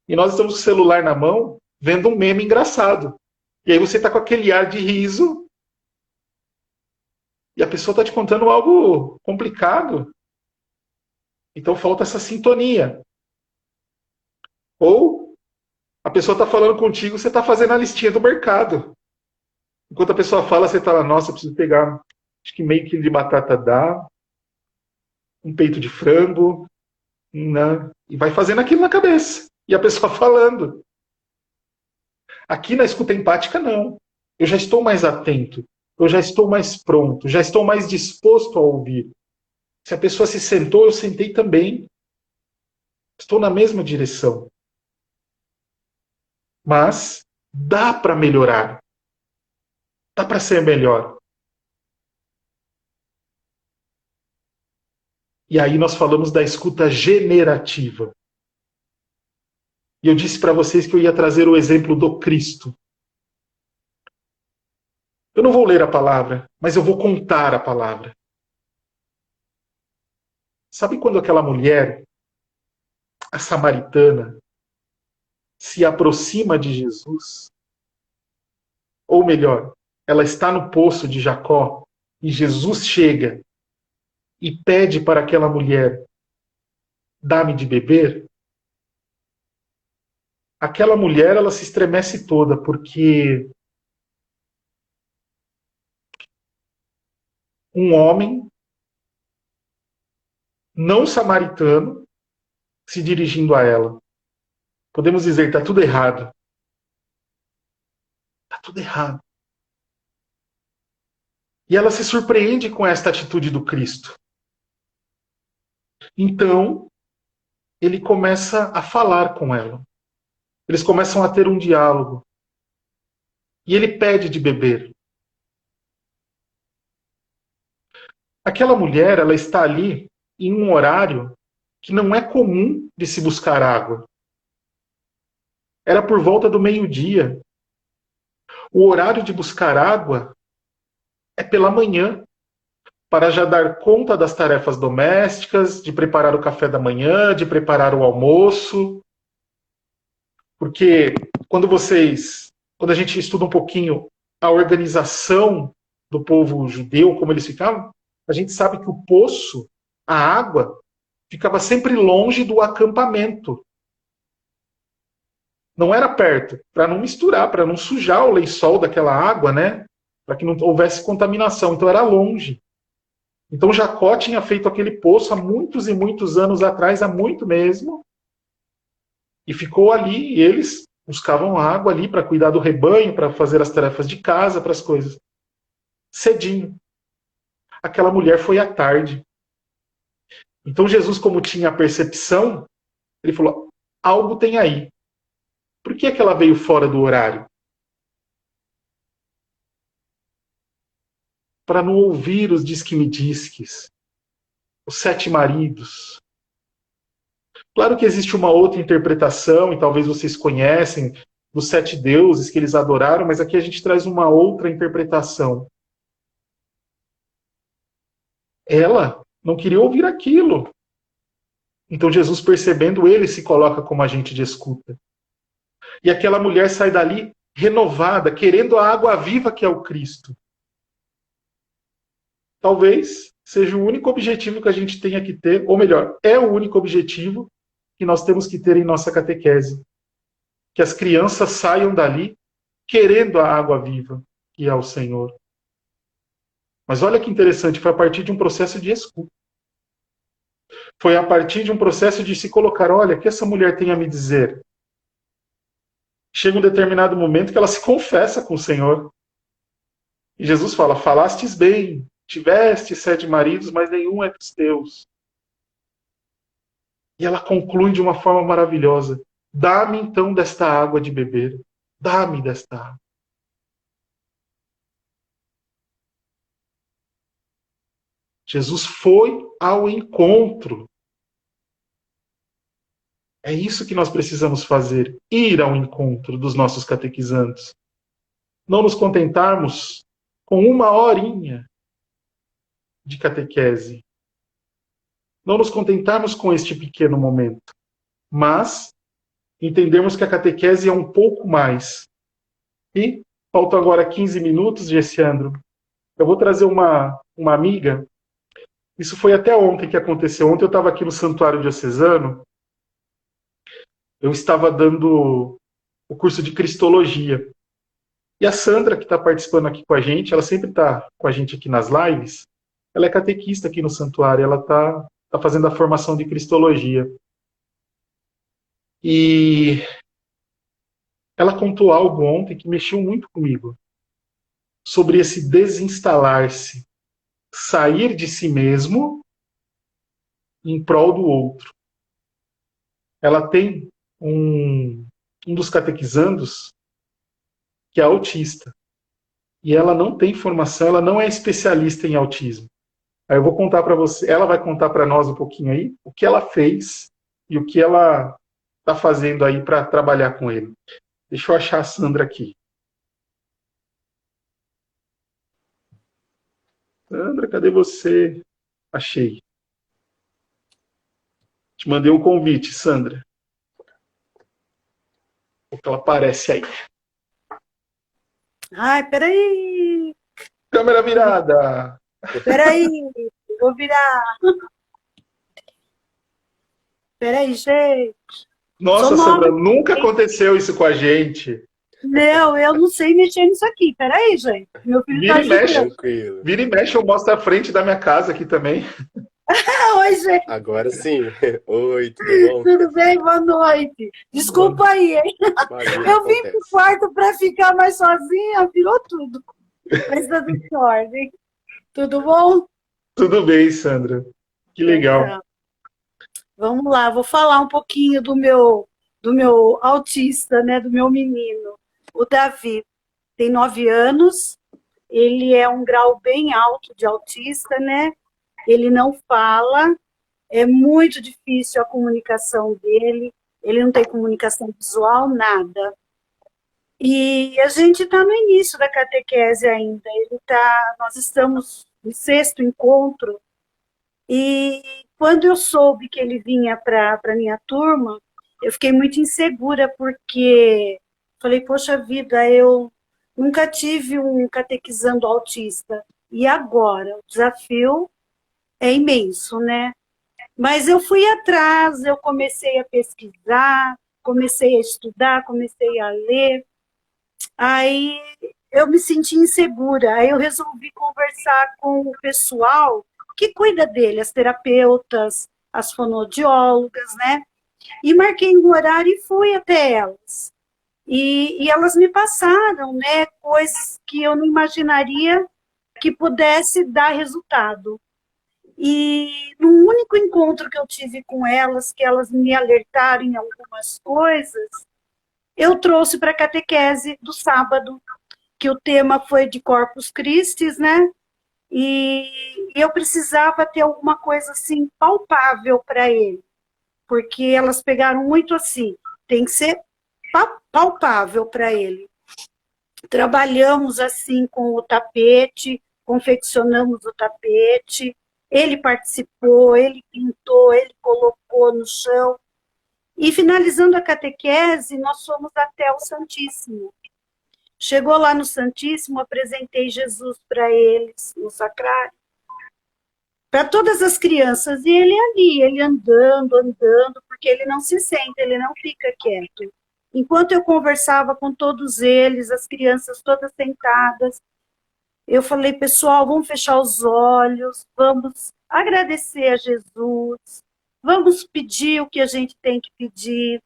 e nós estamos com o celular na mão, vendo um meme engraçado. E aí você está com aquele ar de riso, e a pessoa está te contando algo complicado. Então falta essa sintonia. Ou a pessoa está falando contigo, você está fazendo a listinha do mercado. Enquanto a pessoa fala, você está lá, nossa, eu preciso pegar, acho que meio quilo de batata dá, um peito de frango, né? E vai fazendo aquilo na cabeça. E a pessoa falando. Aqui na escuta empática, não. Eu já estou mais atento. Eu já estou mais pronto. Já estou mais disposto a ouvir. Se a pessoa se sentou, eu sentei também. Estou na mesma direção. Mas dá para melhorar. Dá para ser melhor. E aí nós falamos da escuta generativa. E eu disse para vocês que eu ia trazer o exemplo do Cristo. Eu não vou ler a palavra, mas eu vou contar a palavra. Sabe quando aquela mulher, a samaritana, se aproxima de Jesus? Ou melhor, ela está no poço de Jacó e Jesus chega e pede para aquela mulher: dá-me de beber? Aquela mulher, ela se estremece toda porque um homem não samaritano se dirigindo a ela. Podemos dizer, está tudo errado. Está tudo errado. E ela se surpreende com esta atitude do Cristo. Então, ele começa a falar com ela. Eles começam a ter um diálogo. E ele pede de beber. Aquela mulher, ela está ali em um horário que não é comum de se buscar água. Era por volta do meio-dia. O horário de buscar água é pela manhã, para já dar conta das tarefas domésticas, de preparar o café da manhã, de preparar o almoço. Porque quando a gente estuda um pouquinho a organização do povo judeu, como eles ficavam, a gente sabe que o poço, a água, ficava sempre longe do acampamento. Não era perto, para não misturar, para não sujar o lençol daquela água, né? Para que não houvesse contaminação. Então era longe. Então Jacó tinha feito aquele poço há muitos e muitos anos atrás, há muito mesmo, e ficou ali, e eles buscavam água ali para cuidar do rebanho, para fazer as tarefas de casa, para as coisas. Cedinho. Aquela mulher foi à tarde. Então Jesus, como tinha a percepção, ele falou, algo tem aí. Por que é que ela veio fora do horário? Para não ouvir os diz-que-me-disques, os 7 maridos. Claro que existe uma outra interpretação, e talvez vocês conhecem, dos 7 deuses que eles adoraram, mas aqui a gente traz uma outra interpretação. Ela não queria ouvir aquilo. Então Jesus, percebendo, ele se coloca como agente de escuta. E aquela mulher sai dali renovada, querendo a água viva que é o Cristo. Talvez seja o único objetivo que a gente tenha que ter, ou melhor, é o único objetivo que nós temos que ter em nossa catequese. que as crianças saiam dali querendo a água viva, que é o Senhor. Mas olha que interessante, foi a partir de um processo de escuta. Foi a partir de um processo de se colocar, olha, o que essa mulher tem a me dizer? Chega um determinado momento que ela se confessa com o Senhor. E Jesus fala, falastes bem, tiveste 7 maridos, mas nenhum é dos teus. E ela conclui de uma forma maravilhosa, dá-me então desta água de beber, dá-me desta água. Jesus foi ao encontro. É isso que nós precisamos fazer, ir ao encontro dos nossos catequizandos. Não nos contentarmos com uma horinha de catequese. Não nos contentarmos com este pequeno momento. Mas entendermos que a catequese é um pouco mais. E faltam agora 15 minutos, Gessiandro. Eu vou trazer uma amiga. Isso foi até ontem que aconteceu. Ontem eu estava aqui no Santuário Diocesano. Eu estava dando o curso de Cristologia. E a Sandra, que está participando aqui com a gente, ela sempre está com a gente aqui nas lives, ela é catequista aqui no santuário, ela tá fazendo a formação de Cristologia. E ela contou algo ontem que mexeu muito comigo, sobre esse desinstalar-se, sair de si mesmo em prol do outro. Ela tem um dos catequizandos que é autista. E ela não tem formação, ela não é especialista em autismo. Aí eu vou contar para você, ela vai contar para nós um pouquinho aí o que ela fez e o que ela está fazendo aí para trabalhar com ele. Deixa eu achar a Sandra aqui. Sandra, cadê você? Achei. Te mandei um convite, Sandra. O que ela aparece aí. Ai, peraí. Câmera virada. Peraí, vou virar. Peraí, gente. Nossa, Sandra, nunca aconteceu isso com a gente. Não, eu não sei mexer nisso aqui. Peraí, gente. Meu filho Vira tá e mexe. Tranquilo. Vira e mexe, eu mostro a frente da minha casa aqui também. Oi, gente. Agora sim. Oi, tudo bom? Tudo bem? Boa noite. Desculpa aí, hein? Imagina, Eu vim pro acontece. quarto para ficar mais sozinha, virou tudo. Mas tá tudo em ordem. Tudo bom? Tudo bem, Sandra. Que legal. Então, vamos lá, vou falar um pouquinho do meu autista, né? Do meu menino. O Davi tem 9 anos, ele é um grau bem alto de autista, né? Ele não fala, é muito difícil a comunicação dele, ele não tem comunicação visual, nada. E a gente está no início da catequese ainda, nós estamos no 6º encontro, e quando eu soube que ele vinha para a minha turma, eu fiquei muito insegura, porque falei, poxa vida, eu nunca tive um catequizando autista, e agora o desafio é imenso, né? Mas eu fui atrás, eu comecei a pesquisar, comecei a estudar, comecei a ler, aí eu me senti insegura, aí eu resolvi conversar com o pessoal que cuida dele, as terapeutas, as fonoaudiólogas, né? E marquei um horário e fui até elas. E elas me passaram, né, coisas que eu não imaginaria que pudesse dar resultado. E no único encontro que eu tive com elas, que elas me alertaram em algumas coisas, eu trouxe para a catequese do sábado, que o tema foi de Corpus Christi, né? E eu precisava ter alguma coisa assim palpável para ele, porque elas pegaram muito assim, tem que ser palpável para ele. Trabalhamos assim com o tapete, confeccionamos o tapete, ele participou, ele pintou, ele colocou no chão. E finalizando a catequese, nós fomos até o Santíssimo. Chegou lá no Santíssimo, apresentei Jesus para eles, no sacrário, para todas as crianças, e ele ali, ele andando, porque ele não se senta, ele não fica quieto. Enquanto eu conversava com todos eles, as crianças todas sentadas, eu falei, pessoal, vamos fechar os olhos, vamos agradecer a Jesus, vamos pedir o que a gente tem que pedir.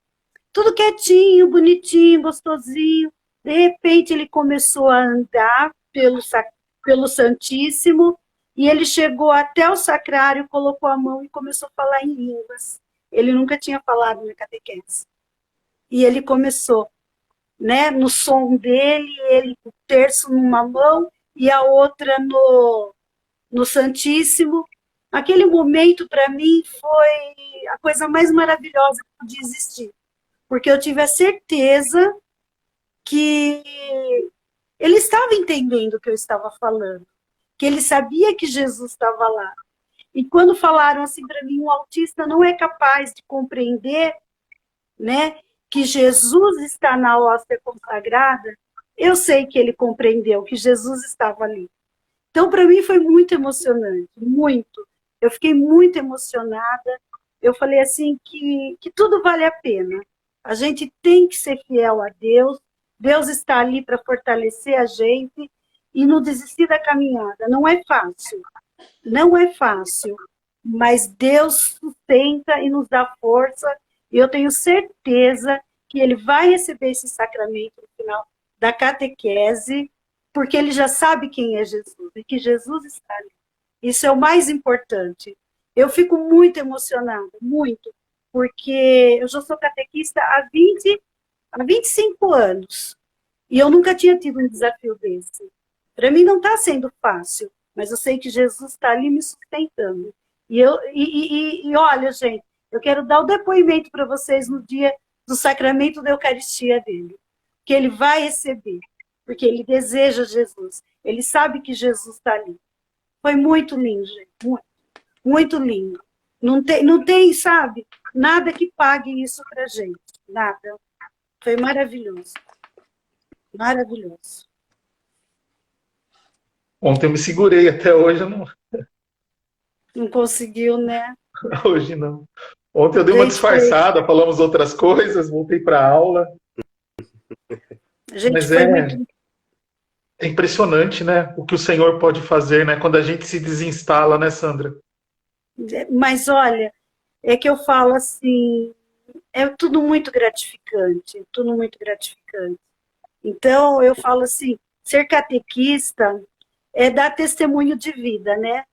Tudo quietinho, bonitinho, gostosinho. De repente ele começou a andar pelo Santíssimo e ele chegou até o sacrário, colocou a mão e começou a falar em línguas. Ele nunca tinha falado na catequese. E ele começou, né, no som dele, ele com o terço numa mão e a outra no Santíssimo. Aquele momento, para mim, foi a coisa mais maravilhosa que podia existir, porque eu tive a certeza que ele estava entendendo o que eu estava falando, que ele sabia que Jesus estava lá. E quando falaram assim para mim, um autista não é capaz de compreender, né, que Jesus está na hóstia consagrada, eu sei que ele compreendeu que Jesus estava ali. Então, para mim, foi muito emocionante, muito. Eu fiquei muito emocionada. Eu falei assim que tudo vale a pena. A gente tem que ser fiel a Deus. Deus está ali para fortalecer a gente e não desistir da caminhada. Não é fácil. Não é fácil. Mas Deus sustenta e nos dá força. E eu tenho certeza que ele vai receber esse sacramento no final da catequese, porque ele já sabe quem é Jesus e que Jesus está ali. Isso é o mais importante. Eu fico muito emocionada, muito, porque eu já sou catequista há 25 anos e eu nunca tinha tido um desafio desse. Para mim não está sendo fácil, mas eu sei que Jesus está ali me sustentando. E olha, gente, eu quero dar o depoimento para vocês no dia do sacramento da Eucaristia dele, que ele vai receber, porque ele deseja Jesus, ele sabe que Jesus está ali. Foi muito lindo, gente, muito, muito lindo. Não tem, sabe, nada que pague isso pra gente, nada. Foi maravilhoso, maravilhoso. Ontem eu me segurei, até hoje eu não. Não conseguiu, né? Hoje não. Ontem eu dei uma disfarçada, falamos outras coisas, voltei para a aula. A gente Mas foi muito. é impressionante, né? O que o Senhor pode fazer, né? Quando a gente se desinstala, né, Sandra? Mas olha, é que eu falo assim, é tudo muito gratificante, tudo muito gratificante. Então, eu falo assim, ser catequista é dar testemunho de vida, né?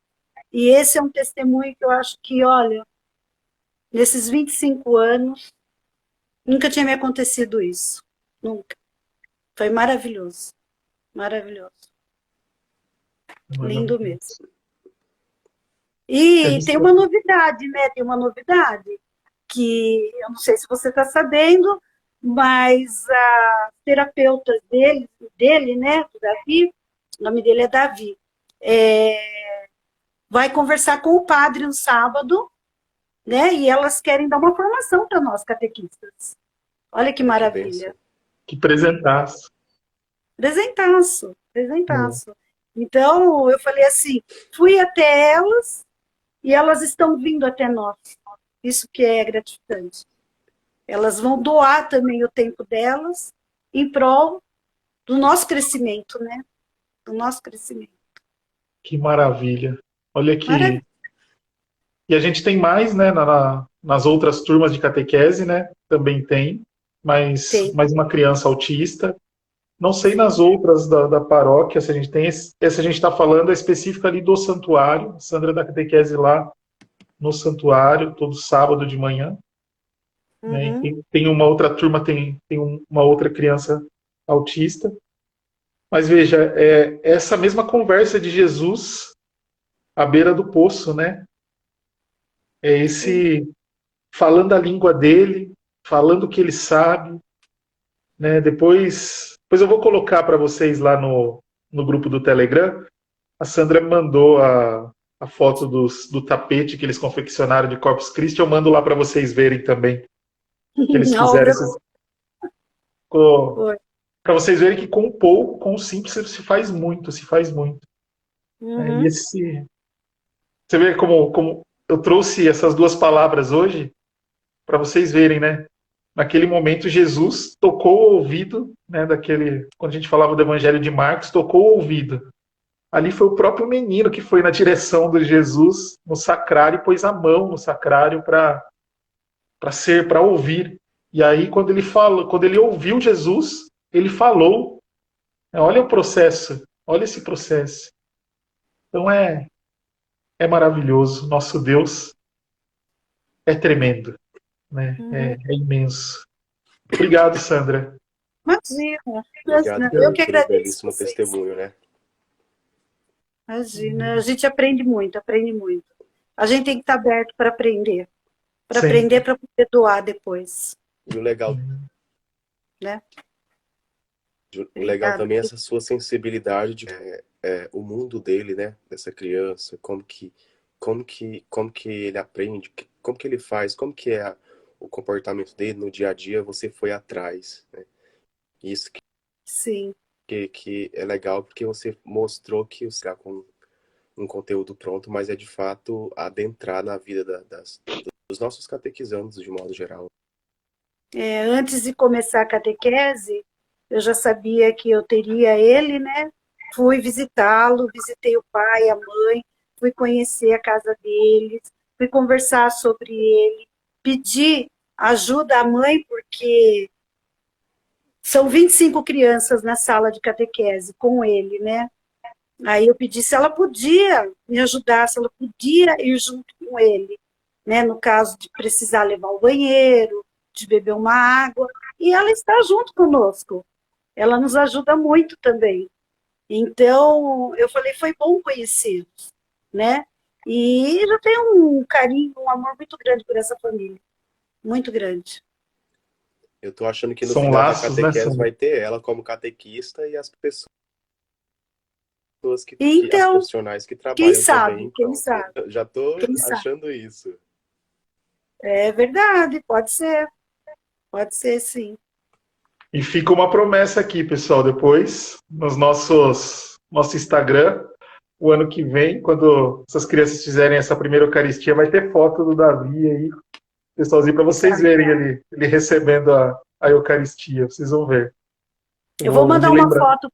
E esse é um testemunho que eu acho que, olha, nesses 25 anos, nunca tinha me acontecido isso. Nunca. Foi maravilhoso. Maravilhoso. Lindo mesmo. E tem uma novidade, né? Tem uma novidade que eu não sei se você está sabendo, mas a terapeuta dele, né, do Davi, o nome dele é Davi, vai conversar com o padre no sábado, né? E elas querem dar uma formação para nós catequistas. Olha que maravilha. Que presentaço. Presentaço, presentaço. Então, eu falei assim, fui até elas e elas estão vindo até nós. Isso que é gratificante. Elas vão doar também o tempo delas em prol do nosso crescimento, né? Do nosso crescimento. Que maravilha. Olha que... Maravilha. E a gente tem mais, né, nas outras turmas de catequese, né? Também tem, mais uma criança autista. Não sei nas outras da paróquia se a gente tem. Essa a gente está falando é específica ali do santuário. A Sandra da catequese lá no santuário, todo sábado de manhã. Uhum. Né? E tem uma outra turma, tem uma outra criança autista. Mas veja, é essa mesma conversa de Jesus à beira do poço, né? É esse falando a língua dele, falando o que ele sabe, né? Depois eu vou colocar para vocês lá no grupo do Telegram. A Sandra me mandou a foto do tapete que eles confeccionaram de Corpus Christi. Eu mando lá para vocês verem também. Que eles fizeram para vocês verem que com pouco, com o simples, se faz muito, se faz muito. Uhum. E você vê como eu trouxe essas duas palavras hoje para vocês verem, né? naquele momento Jesus tocou o ouvido, né, quando a gente falava do Evangelho de Marcos, tocou o ouvido. Ali foi o próprio menino que foi na direção de Jesus no sacrário e pôs a mão no sacrário para ouvir. E aí quando ele ouviu Jesus, ele falou. Olha o processo, olha esse processo. Então é maravilhoso. Nosso Deus é tremendo, né? É imenso. Obrigado, Sandra. Imagina, Obrigado eu que pelo agradeço belíssimo vocês. testemunho, né? Imagina, a gente aprende muito, aprende muito. A gente tem que estar aberto para aprender Sempre. para poder doar depois, E o legal, né? o legal Obrigada. também é essa sua sensibilidade de o mundo dele, né? Dessa criança, como que ele aprende, como que ele faz, como que é o comportamento dele no dia a dia, você foi atrás, né? Isso Sim, que é legal porque você mostrou que o será com um conteúdo pronto, mas é de fato adentrar na vida dos nossos catequizandos de modo geral. antes de começar a catequese, eu já sabia que eu teria ele, né? Fui visitá-lo, visitei o pai, a mãe, fui conhecer a casa deles, fui conversar sobre ele, pedi ajuda à mãe, porque são 25 crianças na sala de catequese com ele, né? Aí eu pedi se ela podia me ajudar, se ela podia ir junto com ele, né? No caso de precisar levar ao banheiro, de beber uma água, e ela está junto conosco. Ela nos ajuda muito também. Então, eu falei, foi bom conhecê-los, né? E eu tenho um carinho, um amor muito grande por essa família, muito grande. Eu tô achando que no São final da laços, né, catequese Sandra? vai ter ela como catequista e as pessoas as Então, profissionais que quem trabalham também. sabe, quem Então, sabe, eu já tô quem sabe. achando isso. É verdade, pode ser sim. E fica uma promessa aqui, pessoal, depois, nos nosso Instagram, o ano que vem, quando essas crianças fizerem essa primeira Eucaristia, vai ter foto do Davi aí, pessoalzinho, para vocês verem ele recebendo a Eucaristia. Vocês vão ver. Eu vou Vou me mandar uma lembrar. foto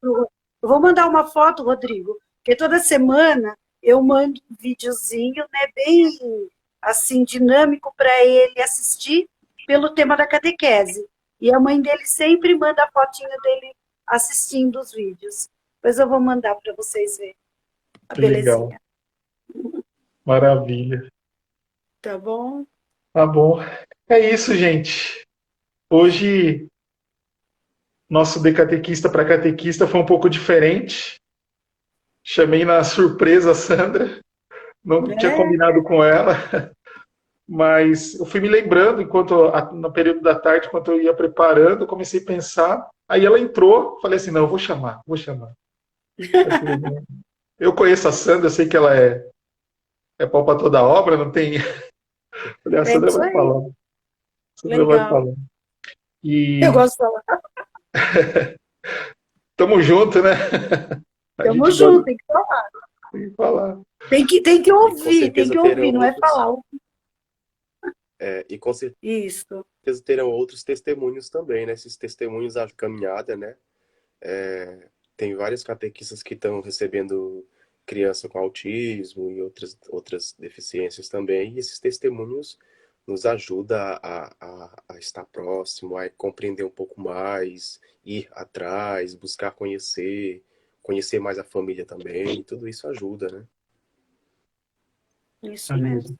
eu vou mandar uma foto, Rodrigo, porque toda semana eu mando um videozinho, né, bem assim dinâmico para ele assistir pelo tema da catequese. E a mãe dele sempre manda a fotinha dele assistindo os vídeos. Depois eu vou mandar para vocês verem a Que legal. belezinha. Maravilha. Tá bom? Tá bom. É isso, gente. Hoje, nosso de catequista para catequista foi um pouco diferente. Chamei na surpresa a Sandra. Não tinha É, combinado com ela. Mas eu fui me lembrando, no período da tarde, enquanto eu ia preparando, eu comecei a pensar. Aí ela entrou, falei assim, não, eu vou chamar, vou chamar. Eu conheço a Sandra, eu sei que ela é pau pra toda obra, não tem. Falei, a é Sandra isso vai aí. falar. A Sandra vai Legal. falar. Eu E gosto de falar. tamo junto, né? A Tamo gente gosta junto, tem que falar. de falar. Tem que E com certeza terão ouvir, não é outros, falar. e com certeza Isso. terão outros testemunhos também, né? Esses testemunhos da caminhada, né? Tem vários catequistas que estão recebendo criança com autismo e outras deficiências também, e esses testemunhos nos ajudam a estar próximo, a compreender um pouco mais, ir atrás, buscar conhecer mais a família também, e tudo isso ajuda, né? Isso mesmo.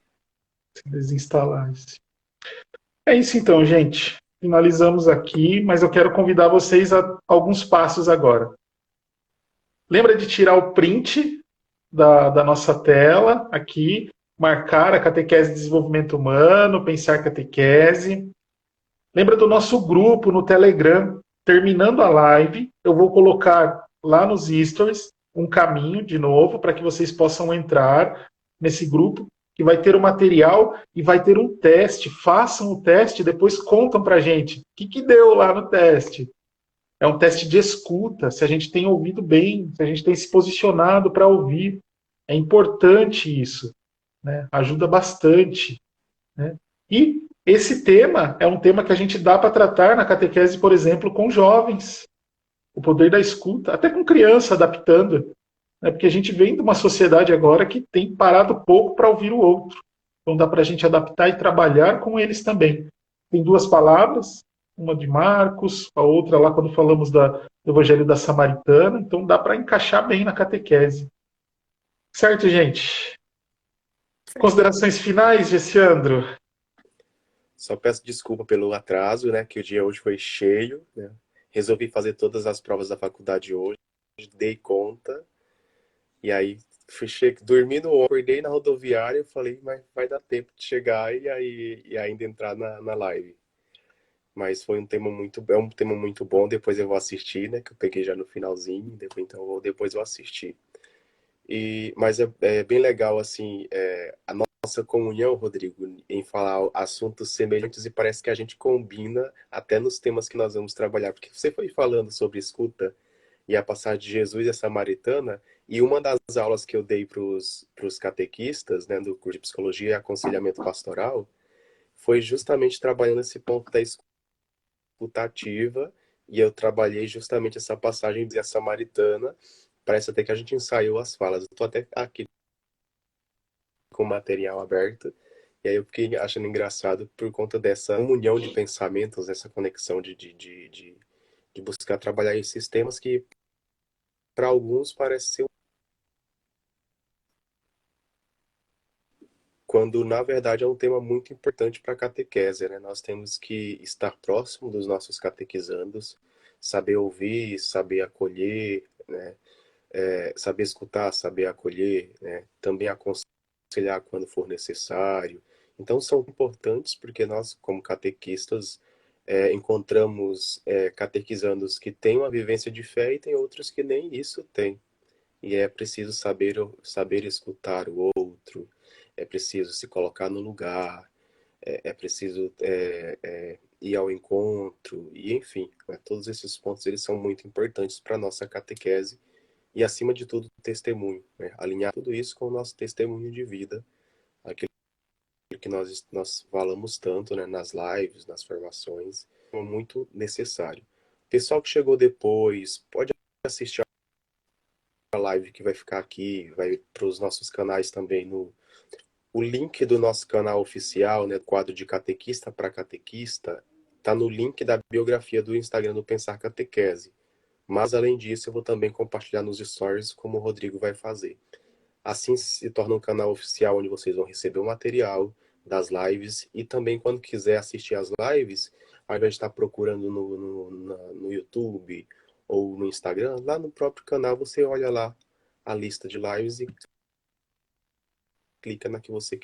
Desinstalar isso. É isso então, gente. Finalizamos aqui, mas eu quero convidar vocês a alguns passos agora. Lembra de tirar o print da nossa tela aqui, marcar a catequese de desenvolvimento humano, pensar catequese. Lembra do nosso grupo no Telegram. Terminando a live, eu vou colocar lá nos stories um caminho de novo para que vocês possam entrar nesse grupo que vai ter o material e vai ter um teste. Façam o teste e depois contam para a gente o que deu lá no teste. É um teste de escuta, se a gente tem ouvido bem, se a gente tem se posicionado para ouvir. É importante isso, né? Ajuda bastante, né? E Esse tema é um tema que a gente dá para tratar na catequese, por exemplo, com jovens, o poder da escuta, até com criança adaptando, né? Porque a gente vem de uma sociedade agora que tem parado pouco para ouvir o outro. Então dá para a gente adaptar e trabalhar com eles também. Tem duas palavras, uma de Marcos, a outra lá quando falamos do Evangelho da Samaritana, então dá para encaixar bem na catequese. Certo, gente? Considerações finais, Gessiandro? Só peço desculpa pelo atraso, né? Que o dia hoje foi cheio, né? Resolvi fazer todas as provas da faculdade hoje, dei conta, e aí dormi no ônibus, acordei na rodoviária e falei, mas vai dar tempo de chegar e ainda entrar na live. Mas foi é um tema muito bom, depois eu vou assistir, né? Que eu peguei já no finalzinho, depois eu assisti. Mas é bem legal, assim, a nossa comunhão, Rodrigo, em falar assuntos semelhantes e parece que a gente combina até nos temas que nós vamos trabalhar. Porque você foi falando sobre escuta e a passagem de Jesus e a Samaritana, e uma das aulas que eu dei para os catequistas, né, do curso de Psicologia e Aconselhamento Pastoral, foi justamente trabalhando esse ponto da escuta ativa, e eu trabalhei justamente essa passagem de a Samaritana. Parece até que a gente ensaiou as falas. Eu tô até aqui com o material aberto. E aí eu fiquei achando engraçado por conta dessa união de pensamentos, essa conexão de buscar trabalhar esses temas que, para alguns, parece ser quando, na verdade, é um tema muito importante para a catequese, né? Nós temos que estar próximo dos nossos catequizandos, saber ouvir, saber acolher, né? Saber escutar, saber acolher, né? Também aconselhar quando for necessário. Então, são importantes porque nós, como catequistas, encontramos catequizandos que têm uma vivência de fé e tem outros que nem isso têm. E é preciso saber escutar o outro, é preciso se colocar no lugar, é preciso ir ao encontro, e enfim, né? Todos esses pontos eles são muito importantes para a nossa catequese e, acima de tudo, o testemunho, né? Alinhar tudo isso com o nosso testemunho de vida, aquilo que nós falamos tanto, né, nas lives, nas formações, é muito necessário. Pessoal que chegou depois, pode assistir a live que vai ficar aqui, vai para os nossos canais também o link do nosso canal oficial, né, quadro de catequista para catequista, tá no link da biografia do Instagram do Pensar Catequese. Mas, além disso, eu vou também compartilhar nos stories, como o Rodrigo vai fazer. Assim se torna um canal oficial onde vocês vão receber o material das lives e também, quando quiser assistir as lives, ao invés de estar procurando no YouTube ou no Instagram, lá no próprio canal você olha lá a lista de lives e clica na que você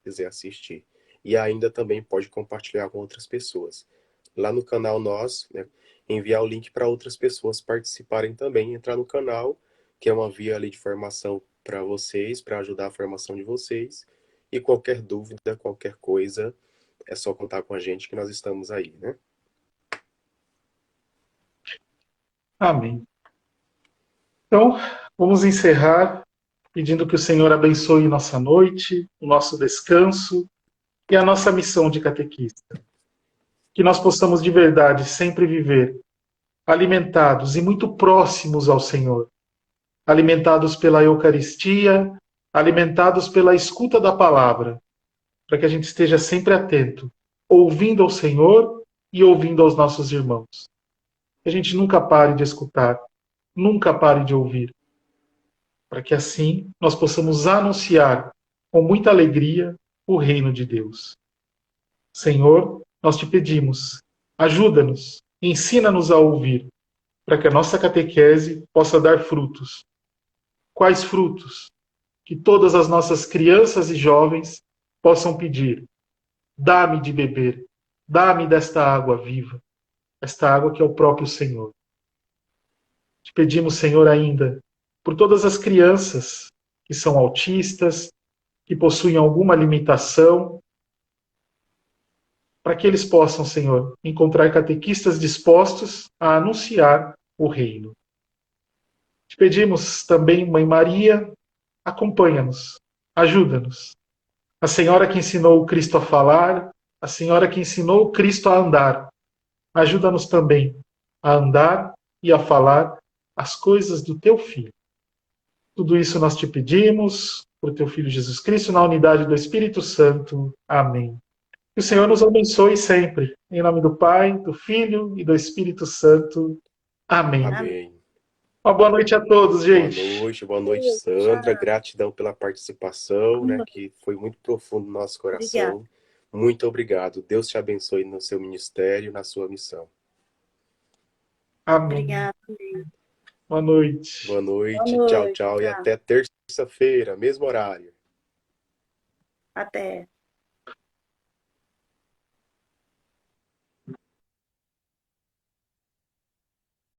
quiser assistir. E ainda também pode compartilhar com outras pessoas. Lá no canal nós, né, enviar o link para outras pessoas participarem também, entrar no canal, que é uma via ali de formação para vocês, para ajudar a formação de vocês. E qualquer dúvida, qualquer coisa, é só contar com a gente que nós estamos aí, né? Amém. Então, vamos encerrar pedindo que o Senhor abençoe nossa noite, o nosso descanso e a nossa missão de catequista. Que nós possamos de verdade sempre viver alimentados e muito próximos ao Senhor, alimentados pela Eucaristia, alimentados pela escuta da palavra, para que a gente esteja sempre atento, ouvindo ao Senhor e ouvindo aos nossos irmãos. Que a gente nunca pare de escutar, nunca pare de ouvir, para que assim nós possamos anunciar com muita alegria o reino de Deus. Senhor, nós te pedimos, ajuda-nos, ensina-nos a ouvir, para que a nossa catequese possa dar frutos. Quais frutos? Que todas as nossas crianças e jovens possam pedir: dá-me de beber, dá-me desta água viva, esta água que é o próprio Senhor. Te pedimos, Senhor, ainda, por todas as crianças que são autistas, que possuem alguma limitação, para que eles possam, Senhor, encontrar catequistas dispostos a anunciar o reino. Te pedimos também, Mãe Maria, acompanha-nos, ajuda-nos. A Senhora que ensinou o Cristo a falar, a senhora que ensinou Cristo a andar. Ajuda-nos também a andar e a falar as coisas do teu Filho. Tudo isso nós te pedimos, por teu Filho Jesus Cristo, na unidade do Espírito Santo. Amém. Que o Senhor nos abençoe sempre. Em nome do Pai, do Filho e do Espírito Santo. Amém. Amém. Uma boa noite a todos, gente. Boa noite, Sandra. Gratidão pela participação, né, que foi muito profundo no nosso coração. Obrigada. Muito obrigado. Deus te abençoe no seu ministério, na sua missão. Amém. Obrigada. Boa noite. Boa noite. Boa noite, Tchau, tchau. E tchau. até terça-feira, mesmo horário. Até.